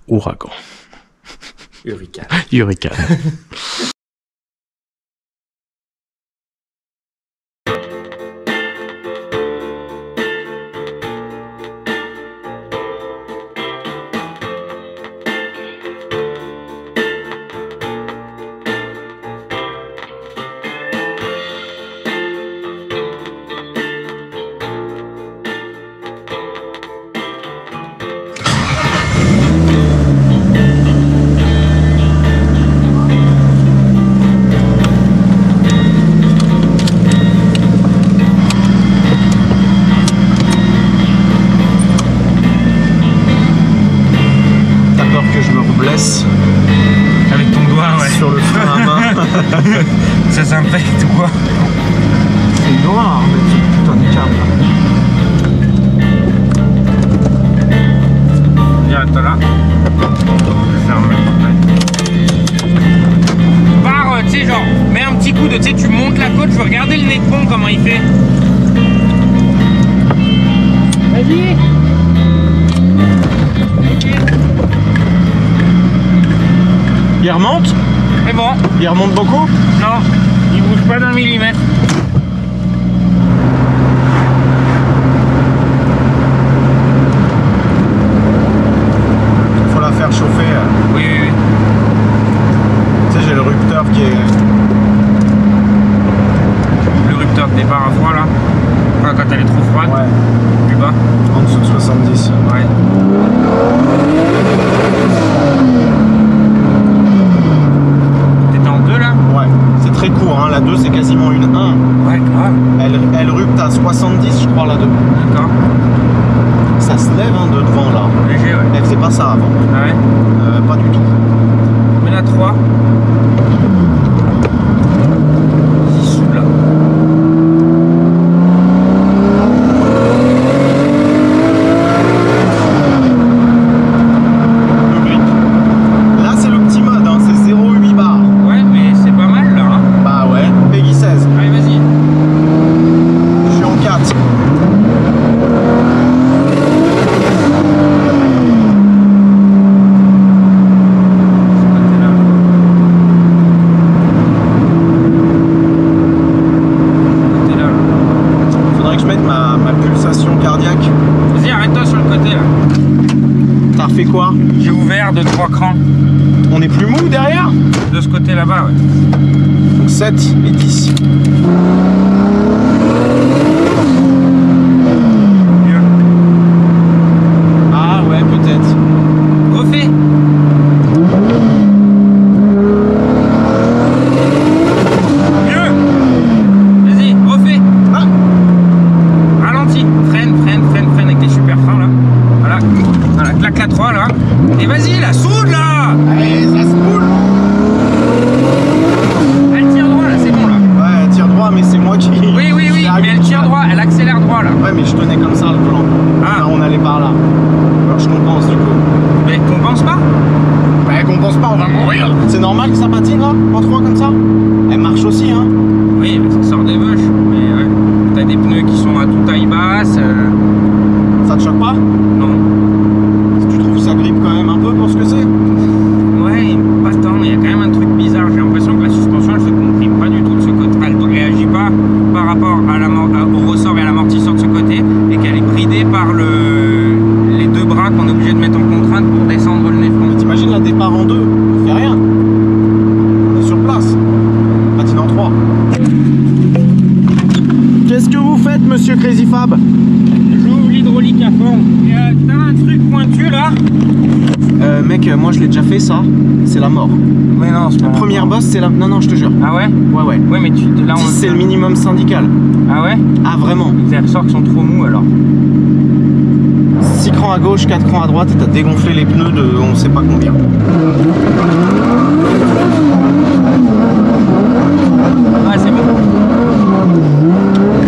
Ouragan. Hurricane. Hurricane. Avec ton doigt, ouais. Sur le frein à main. Ça s'infecte ou quoi? C'est noir, mais putain de câble. Direct là. Je vais fermer. Barre, tu sais, genre, mets un petit coup de, tu sais, tu montes la côte, je veux regarder le nez de pont, comment il fait. Vas-y. Il remonte? C'est bon. Il remonte beaucoup? Non, il bouge pas d'un millimètre. Faut la faire chauffer. Oui, oui, oui. Tu sais, j'ai le rupteur qui est... Le rupteur de départ à froid là. Enfin, quand elle est trop froide. Ouais. Plus bas. En dessous de 70. Ouais. T'étais en 2 là? Ouais. C'est très court, hein. La 2 c'est quasiment une 1. Ouais, grave. Elle rupte à 70, je crois, la 2. D'accord. Ça se lève hein, de devant là. Léger, ouais. Elle faisait pas ça avant. Ah ouais? Pas du tout. Mais la 3. Il sous là. Le grip. Là c'est le petit mode, hein. C'est 0,8 bar. Ouais, mais c'est pas mal là. Hein. Bah ouais. Peggy 16. Allez, vas-y. Je suis en 4. Faudrait que je mette ma pulsation cardiaque. Vas-y, arrête-toi sur le côté là. T'as refait quoi? J'ai ouvert de 3 crans. On est plus mou derrière? De ce côté là-bas, ouais. Donc 7 et 10. Mieux. Ah ouais, peut-être. Refais. Mieux. Vas-y, refais. Ah. Ralentis. Freine avec tes super freins là. Voilà. Voilà, claque la 3 là. Et vas-y, la soude là. Allez, ça se roule. Elle tire droit là, c'est bon là. Ouais, elle tire droit, mais c'est moi qui... Oui, mais elle tire Qu'est-ce que vous faites, monsieur Crazy Fab? J'ouvre l'hydraulique à fond. T'as un truc pointu là? Mec, moi je l'ai déjà fait ça. C'est la mort. Mais non, c'est pas. La première bosse, c'est la. Non, non, je te jure. Ah ouais? Ouais, ouais. Ouais, mais là on. 10, c'est le minimum syndical. Ah ouais? Ah, vraiment? Les ressorts qui sont trop mous alors. 6 crans à gauche, 4 crans à droite et t'as dégonflé les pneus de on sait pas combien. Ouais, c'est bon.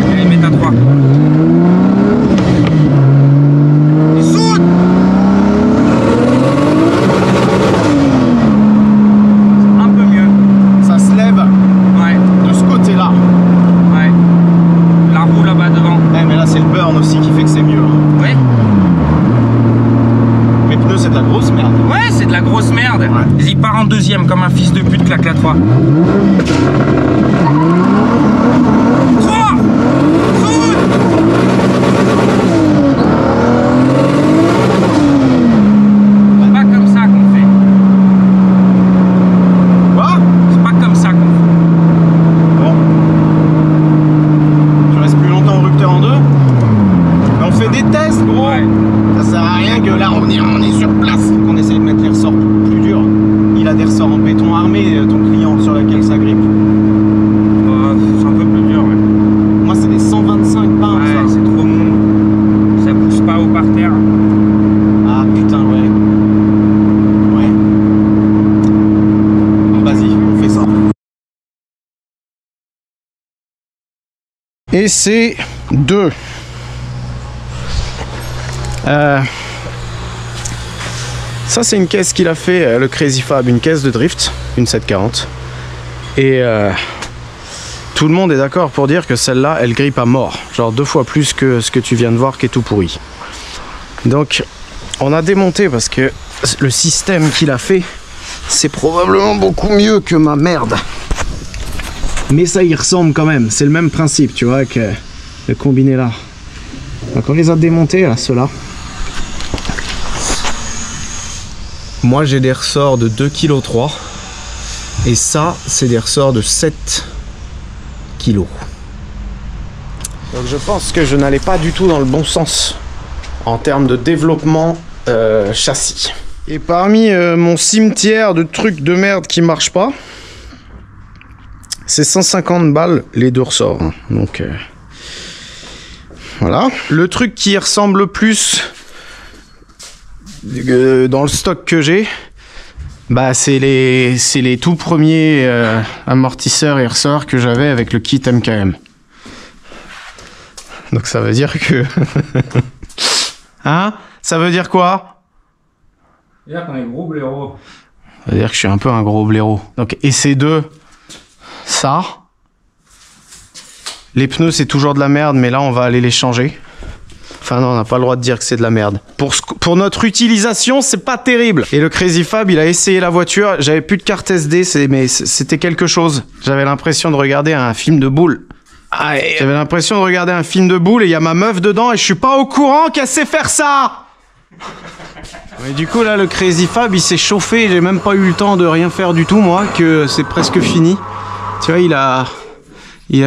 Je vais les mettre à 3. Il saute! C'est un peu mieux. Ça se lève Ouais. de ce côté-là. Ouais. La roue là-bas devant. Ouais, mais là c'est le burn aussi qui fait que c'est mieux. Ouais. Mes pneus c'est de la grosse merde. Ouais, c'est de la grosse merde. Ouais. Il part en deuxième comme un fils de pute claque la 3. 3! C'est pas comme ça qu'on fait. Quoi? C'est pas comme ça qu'on fait. Bon. Tu restes plus longtemps au rupteur en 2? Mais on fait des tests, gros. Ouais. Ça sert à rien que là on est sur place. Faut qu'on essaye de mettre les ressorts plus durs. Il a des ressorts en béton armé, ton client, sur lequel ça grippe. C'est un peu plus dur, ouais. Moi c'est des 125 pains. Ouais, ça. c'est trop mou. Ça pousse pas haut par terre. Ah putain, ouais. Ouais. Bon, vas-y, on fait ça. Et c'est 2. Ça c'est une caisse qu'il a fait, le Crazy Fab, une caisse de drift, une 740. Et tout le monde est d'accord pour dire que celle-là, elle grippe à mort. Genre 2 fois plus que ce que tu viens de voir qui est tout pourri. Donc on a démonté parce que le système qu'il a fait, c'est probablement beaucoup mieux que ma merde. Mais ça y ressemble quand même, c'est le même principe, tu vois, que le combiné là. Donc on les a démontés là, ceux-là. Moi j'ai des ressorts de 2,3 kg et ça c'est des ressorts de 7 kg. Donc je pense que je n'allais pas du tout dans le bon sens en termes de développement châssis. Et parmi mon cimetière de trucs de merde qui marchent pas, c'est 150 balles les 2 ressorts. Donc voilà. Le truc qui ressemble le plus dans le stock que j'ai, bah c'est les tout premiers amortisseurs et ressorts que j'avais avec le kit MKM. Donc ça veut dire que hein, ça veut dire quoi? Ça veut dire qu'on est gros blaireau. Ça veut dire que je suis un peu un gros blaireau. Donc et ces deux, ça, les pneus c'est toujours de la merde, mais là on va aller les changer. Enfin non, on n'a pas le droit de dire que c'est de la merde. Pour notre utilisation, c'est pas terrible. Et le Crazy Fab, il a essayé la voiture. J'avais plus de carte SD, mais c'était quelque chose. J'avais l'impression de regarder un film de boule. J'avais l'impression de regarder un film de boule et il y a ma meuf dedans et je suis pas au courant qu'elle sait faire ça. Mais du coup là, le Crazy Fab, il s'est chauffé. J'ai même pas eu le temps de rien faire du tout, moi, que c'est presque fini. Tu vois, il a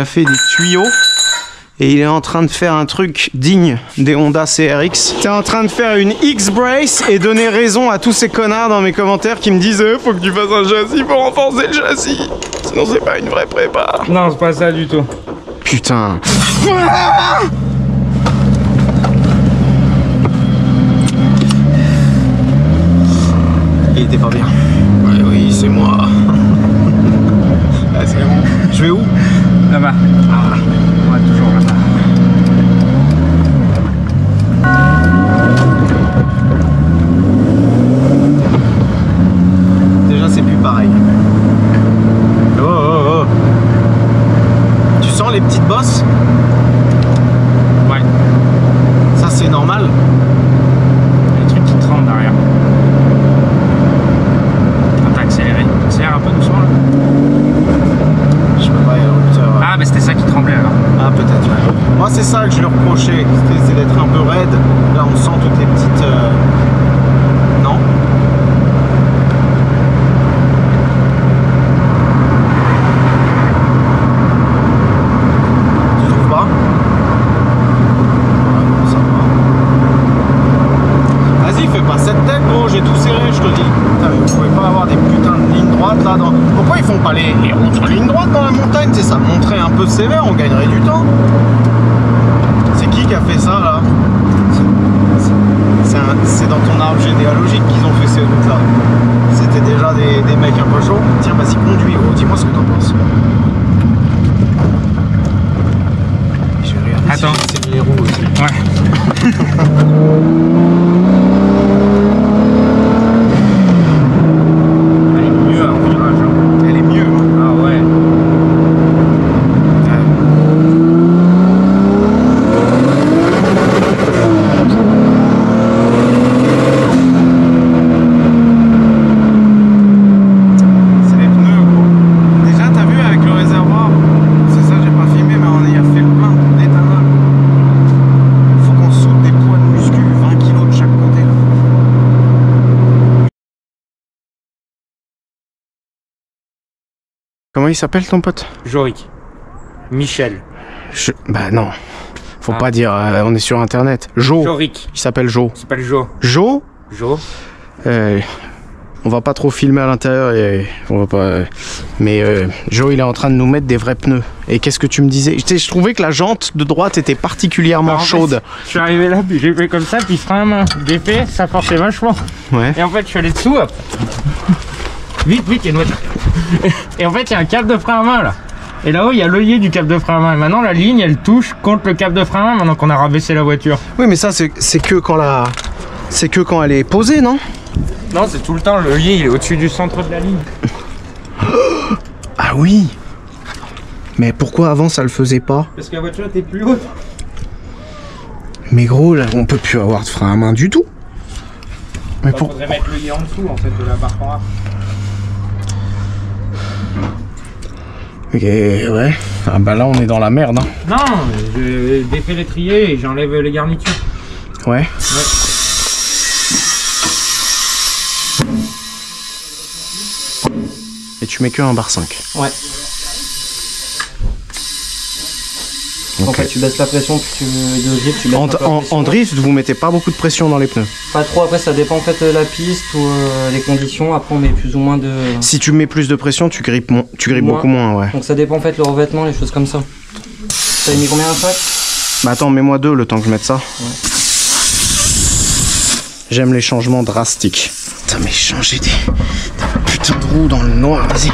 fait des tuyaux. Et il est en train de faire un truc digne des Honda CRX. T'es en train de faire une X-Brace et donner raison à tous ces connards dans mes commentaires qui me disent faut que tu fasses un châssis pour renforcer le châssis. Sinon c'est pas une vraie prépa. Non, c'est pas ça du tout. Putain. Il était pas bien. Ouais, oui, c'est moi. Ah, c'est bon. Je vais où? Là-bas. Ah. Ouais, toujours là-bas. Déjà, c'est plus pareil. Oh, oh, oh. Tu sens les petites bosses? Ouais. Ça, c'est normal. Les trucs qui tremblent derrière. Quand t'as accéléré. Accélère un peu doucement là. Je peux pas y aller. Ah, mais c'était ça qui tremblait alors. Ah, peut-être, ouais. Moi, c'est ça que je lui reprochais. C'est d'être un peu raide. Là, on sent toutes les petites... Non. peu sévère, on gagnerait du temps. C'est qui a fait ça là? C'est dans ton arbre généalogique qu'ils ont fait ces routes là. C'était déjà des mecs un peu chauds. Tiens, vas-y, conduis, gros, dis-moi ce que t'en penses. Je vais regarder. Attends. Si c'est les roues aussi. Ouais. Elle est mieux en virage. Hein. Elle est mieux. Hein. Ah ouais. C'est les pneus, gros. Déjà, t'as vu avec le réservoir? C'est ça, j'ai pas filmé, mais on y a fait le plein d'éthanol. Faut qu'on saute des poids de muscu, 20 kg de chaque côté. Là. Comment il s'appelle ton pote? Jorik. Michel. Bah non. Faut Ah. pas dire, on est sur internet. Jo. Jorik. Il s'appelle Jo. Il s'appelle Jo. Jo? Jo. On va pas trop filmer à l'intérieur et on va pas. Mais Joe, il est en train de nous mettre des vrais pneus. Et qu'est-ce que tu me disais? Je trouvais que la jante de droite était particulièrement chaude. Je suis arrivé là, puis j'ai fait comme ça, puis frein à main. D'effet, ça forçait vachement. Ouais. Et en fait, je suis allé dessous, hop. Vite, vite, il y a une voiture. Et en fait, il y a un câble de frein à main là. Et là-haut, il y a l'œillet du câble de frein à main. Et maintenant, la ligne, elle touche contre le câble de frein à main maintenant qu'on a rabaissé la voiture. Oui, mais ça, c'est que quand la. C'est que quand elle est posée, non? Non, c'est tout le temps, l'œillet, il est au-dessus du centre de la ligne. Ah oui. Mais pourquoi avant ça le faisait pas? Parce que la voiture était plus haute. Mais gros, là, on peut plus avoir de frein à main du tout. Mais Il faudrait mettre l'œillet en dessous, en fait, de la barre en rap. Ok, ouais. Ah bah là, on est dans la merde, hein. Non, je défais l'étrier et j'enlève les garnitures. Ouais. Et tu mets que un bar 5. Ouais. En Ok. fait, tu baisses la pression, puis tu de grip, tu baisses un peu la pression. En drift, vous mettez pas beaucoup de pression dans les pneus. Pas trop, après ça dépend en fait de la piste ou des conditions. Après on met plus ou moins de. Si tu mets plus de pression, tu grippes Moins. beaucoup moins, ouais. Donc ça dépend en fait le revêtement, les choses comme ça. T'as mis combien à 5? Bah attends, mets-moi 2 le temps que je mette ça. J'aime les changements drastiques. Putain, mais changer des putain de roues dans le noir, vas-y.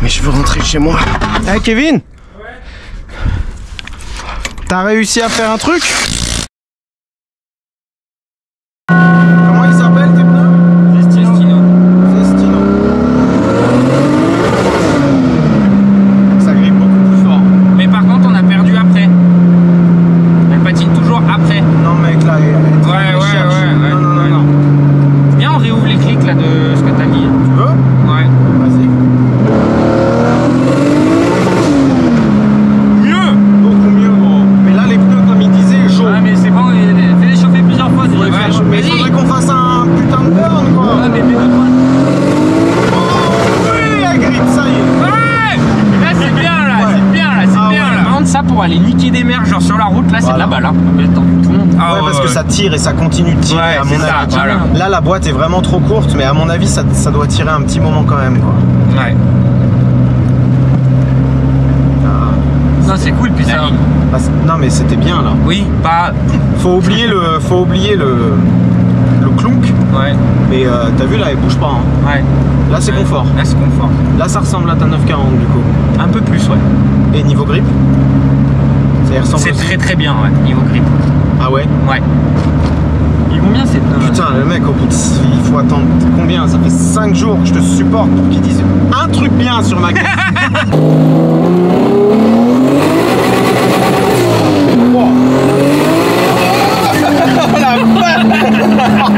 Mais je veux rentrer chez moi. Hey Kevin, t'as réussi à faire un truc? Comment ils s'appellent tes pneus? Zestino. Zestino. Ça grippe beaucoup plus fort. Mais par contre, on a perdu après. Elle patine toujours après. Non mec, là, elle Ouais. Non. Viens, on réouvre les clics là de ce que t'as mis. Tu veux? Ouais. Vas-y. Mieux. Beaucoup mieux, gros. Mais là, les pneus, comme il disait, chaud. Ouais, mais c'est bon, fais-les chauffer plusieurs fois. Mais il faudrait qu'on fasse un putain de burn, quoi. Ouais, mais mets-le droit. Oh, oui, la grippe, ça y est. Ouais. Là, c'est bien là, Ouais. c'est bien là, c'est Ah bien ouais. là. Par contre, ça pour aller niquer des mers, genre sur la route, là, c'est de la balle. Hein. Mais attends, tout le monde. Ah, Ouais, parce que ça tire et ça continue de tirer, Ouais, à c'est mon ça, avis. voilà. Là, la boîte est vraiment trop courte, mais à mon avis, ça doit tirer un petit moment quand même, quoi. Ouais. Non, c'est cool, puis ça. Bah, non, mais c'était bien, là. Oui, pas. Faut oublier le clonk, Ouais, mais t'as vu, là, elle bouge pas, hein. ouais. Là, c'est confort. Là, c'est confort. Là, ça ressemble à ta 940, du coup. Un peu plus, ouais. Et niveau grip, ça y ressemble C'est aussi. très très bien, ouais, niveau grip. Ah ouais? Ouais. Ils vont bien ces pneus. Putain, le mec, au bout de... il faut attendre combien? Ça fait 5 jours que je te supporte pour qu'ils disent un truc bien sur ma gueule.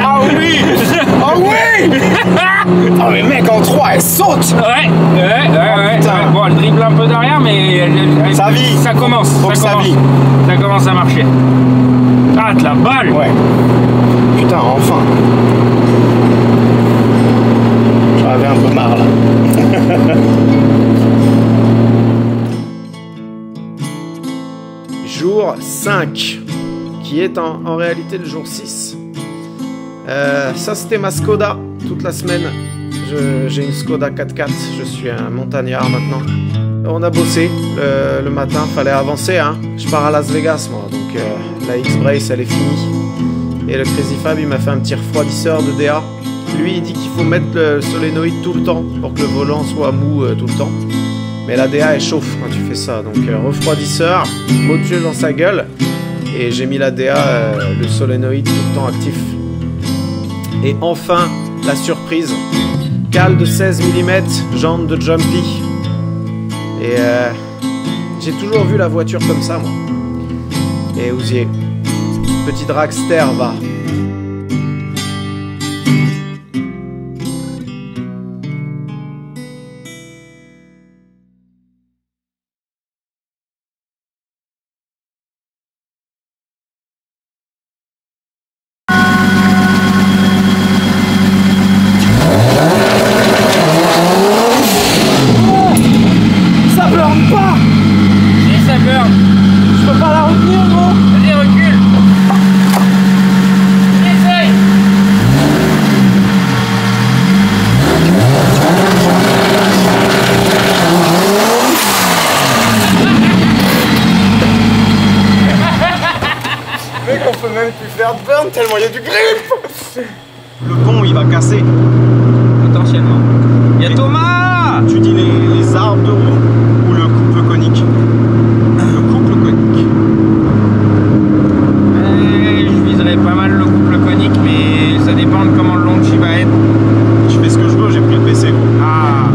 Ah oui! Ah oui! Oh mais mec, en 3, elle saute! Ouais. putain. Bon, elle dribble un peu derrière, mais Ça vit. Ça commence. Faut que ça commence. vit. Ça commence à marcher. Ah, de la balle. Ouais. Putain, enfin. J'en avais un peu marre là. Jour 5, qui est en réalité le jour 6. Ça c'était ma Skoda toute la semaine. J'ai une Skoda 4x4, je suis un montagnard maintenant. on a bossé le matin, fallait avancer, hein. Je pars à Las Vegas, moi, donc la X-Brace, elle est finie. Et le Crazy Fab, il m'a fait un petit refroidisseur de DA. Lui, il dit qu'il faut mettre le solénoïde tout le temps pour que le volant soit mou tout le temps. Mais la DA, elle chauffe quand tu fais ça. Donc, refroidisseur, module dans sa gueule. Et j'ai mis la DA, le solénoïde tout le temps actif. Et enfin, la surprise. Cale de 16 mm, jante de Jumpy. Et j'ai toujours vu la voiture comme ça, moi. Et Ouzier, petit dragster va. Tellement il y a du grip. Le pont il va casser. Potentiellement. Il y a Thomas. Tu dis les arbres de roue ou le couple conique? Le couple conique. Je viserais pas mal le couple conique, mais ça dépend de comment long tu vas être. Je fais ce que je veux, j'ai pris le PC. Ah.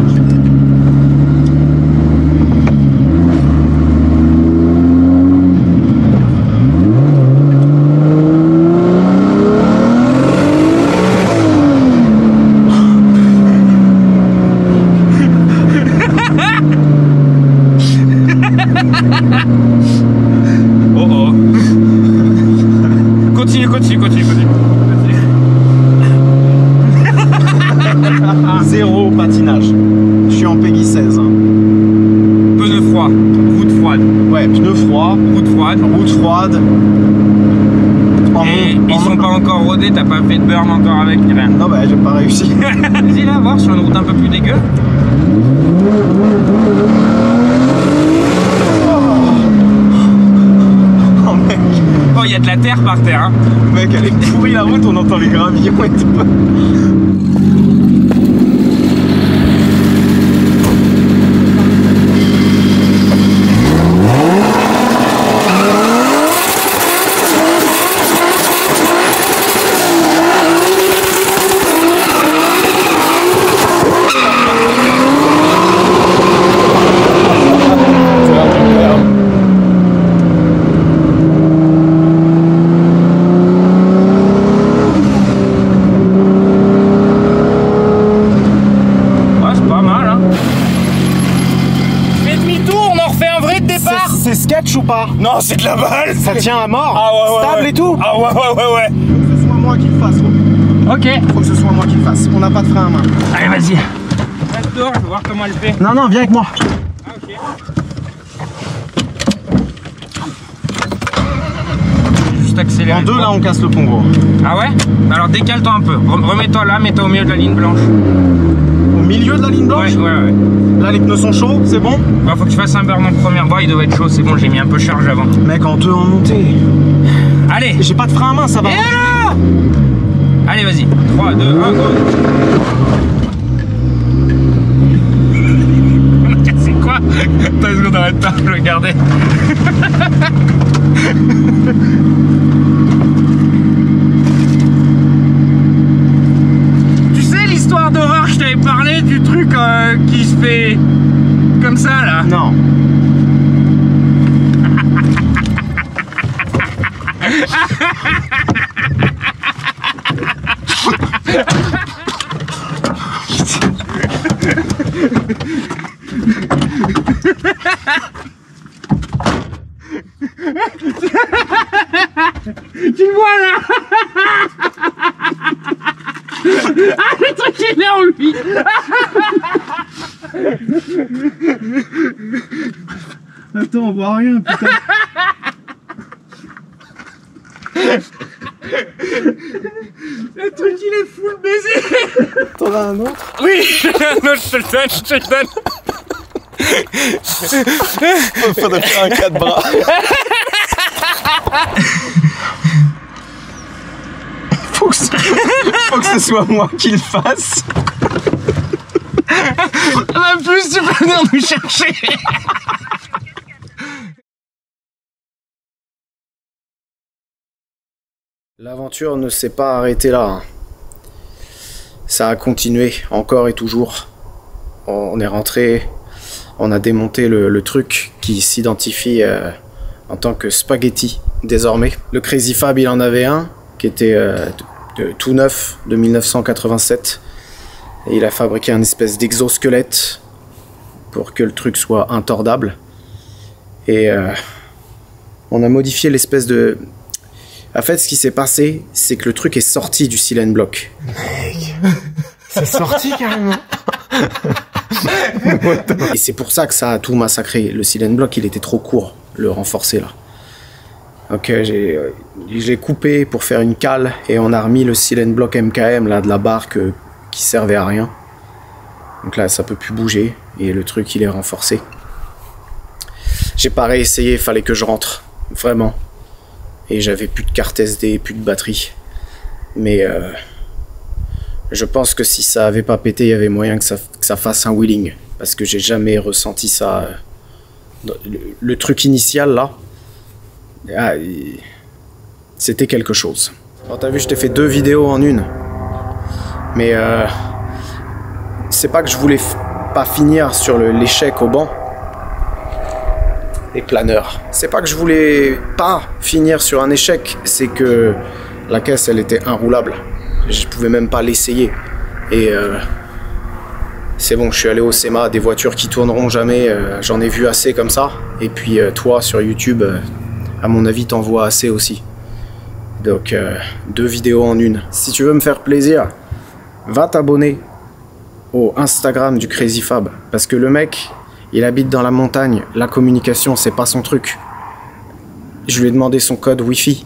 Continue. Zéro patinage. Je suis en Peggy 16. Hein. Pneus froids, route froide. Ouais, pneus froids. Route froide. Route froide. Et ils sont pas encore rodés, t'as pas fait de burn encore avec rien. Non bah j'ai pas réussi. Vas-y là, voir sur une route un peu plus dégueu. Oh mec. Oh, il y a de la terre par terre. Hein. Mec, elle est pourrie la route, on entend les gravillons et tout. C'est sketch ou pas? Non, c'est de la balle. Ça tient à mort. Ah ouais, stable et tout. Ah ouais. Faut que ce soit moi qui le fasse. Ok. Faut que ce soit moi qui le fasse. On n'a pas de frein à main. Allez, vas-y. Reste dehors, je vais voir comment elle fait. Non, viens avec moi. Ah, ok. Juste accélérer. En deux, là, on casse le pont, gros. Ah ouais? Alors décale-toi un peu. Remets-toi là, mets-toi au milieu de la ligne blanche. Au milieu de la ligne blanche? Ouais. Là, les pneus sont chauds, c'est bon? Bah, faut que tu fasses un burn en première barre, il doit être chaud, c'est bon, j'ai mis un peu de charge avant. Mec, en deux en montée. Allez! J'ai pas de frein à main, ça va. Et alors? Allez, vas-y. 3, 2, 1, go! C'est quoi? Attends une seconde, arrête pas, je vais regarder. Tu sais l'histoire d'horreur, je t'avais parlé du truc qui se fait comme ça là? Non. Tu vois là? Ah, le truc il est en lui. Attends, on voit rien, putain. Le truc il est full baiser. T'en as un autre? Oui, un autre, je te le donne. Faudrait faire un 4 bras. Faut que ce soit moi qui le fasse. En plus, tu peux venir nous chercher. L'aventure ne s'est pas arrêtée là. Hein. Ça a continué, encore et toujours. On est rentré, on a démonté le truc qui s'identifie en tant que spaghetti désormais. Le Crazy Fab, il en avait un qui était tout neuf, de 1987. Et il a fabriqué un espèce d'exosquelette pour que le truc soit intordable. Et on a modifié l'espèce de... En fait, ce qui s'est passé, c'est que le truc est sorti du silent block. Mec, c'est sorti carrément. Et c'est pour ça que ça a tout massacré. Le silent block, il était trop court, le renforcé là. Donc j'ai coupé pour faire une cale et on a remis le silent block MKM là de la barque qui servait à rien. Donc là, ça peut plus bouger et le truc, il est renforcé. J'ai pas réessayé, il fallait que je rentre, vraiment. Et j'avais plus de carte SD, plus de batterie. Mais je pense que si ça avait pas pété, il y avait moyen que ça fasse un wheeling. Parce que j'ai jamais ressenti ça. Le truc initial là, c'était quelque chose. Alors t'as vu, je t'ai fait 2 vidéos en une. Mais c'est pas que je voulais pas finir sur l'échec au banc. Les planeurs. C'est pas que je voulais pas finir sur un échec, c'est que la caisse, elle était inroulable. Je pouvais même pas l'essayer. Et c'est bon, je suis allé au SEMA, des voitures qui tourneront jamais, j'en ai vu assez comme ça. Et puis toi, sur YouTube, à mon avis, t'en vois assez aussi. Donc, 2 vidéos en une. Si tu veux me faire plaisir, va t'abonner au Instagram du Crazy Fab. Parce que le mec... il habite dans la montagne, la communication, c'est pas son truc. Je lui ai demandé son code Wi-Fi.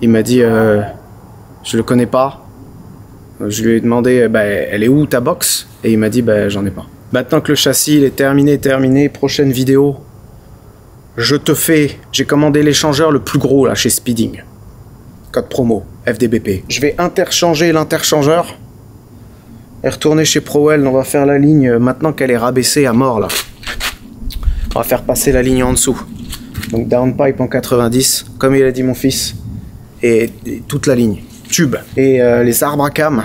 Il m'a dit, je le connais pas. Je lui ai demandé, elle est où ta box? Et il m'a dit, j'en ai pas. Maintenant que le châssis il est terminé, prochaine vidéo, j'ai commandé l'échangeur le plus gros là chez Speeding. Code promo, FDBP. Je vais interchanger l'interchangeur et retourner chez Prowell. On va faire la ligne maintenant qu'elle est rabaissée à mort là. On va faire passer la ligne en dessous. Donc downpipe en 90, comme il a dit mon fils. Et toute la ligne. Tube. Et les arbres à cam.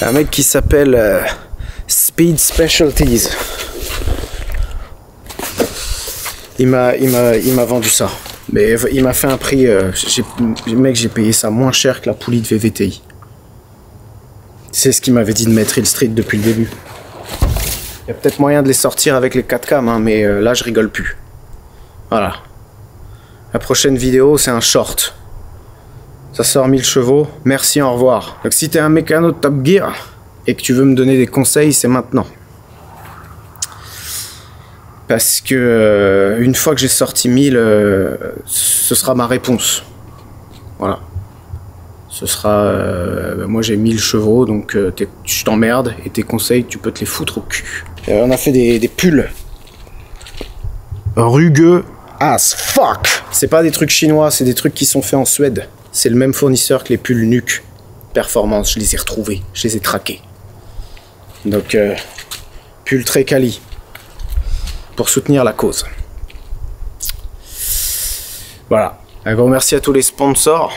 Un mec qui s'appelle Speed Specialties. Il m'a vendu ça. Mais il m'a fait un prix... mec, j'ai payé ça moins cher que la poulie de VVTI. C'est ce qu'il m'avait dit de mettre Hill Street depuis le début. Il y a peut-être moyen de les sortir avec les 4 cam, hein, mais là, je rigole plus. Voilà. La prochaine vidéo, c'est un short. Ça sort 1000 chevaux. Merci, au revoir. Donc si t'es un mécano de Top Gear et que tu veux me donner des conseils, c'est maintenant. Parce que une fois que j'ai sorti 1000, ce sera ma réponse. Voilà. Ce sera... moi j'ai 1000 chevaux, donc je t'emmerde et tes conseils, tu peux te les foutre au cul. On a fait des pulls. Rugueux as fuck. C'est pas des trucs chinois, c'est des trucs qui sont faits en Suède. C'est le même fournisseur que les pulls Nuke Performance. Je les ai retrouvés, je les ai traqués. Donc, pulls très quali. Pour soutenir la cause. Voilà. Un grand merci à tous les sponsors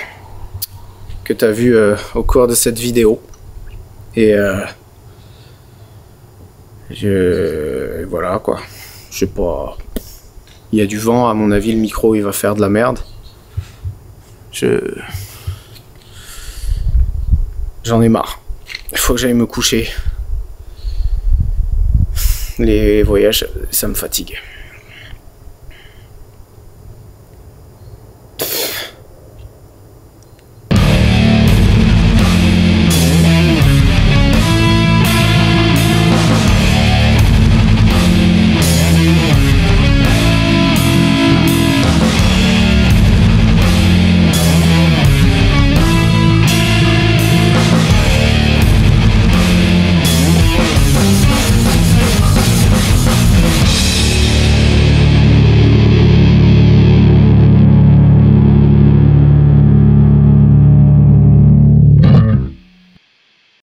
que tu as vus au cours de cette vidéo. Et voilà quoi. Je sais pas. Il y a du vent, à mon avis le micro il va faire de la merde. J'en ai marre. Il faut que j'aille me coucher. Les voyages, ça me fatigue.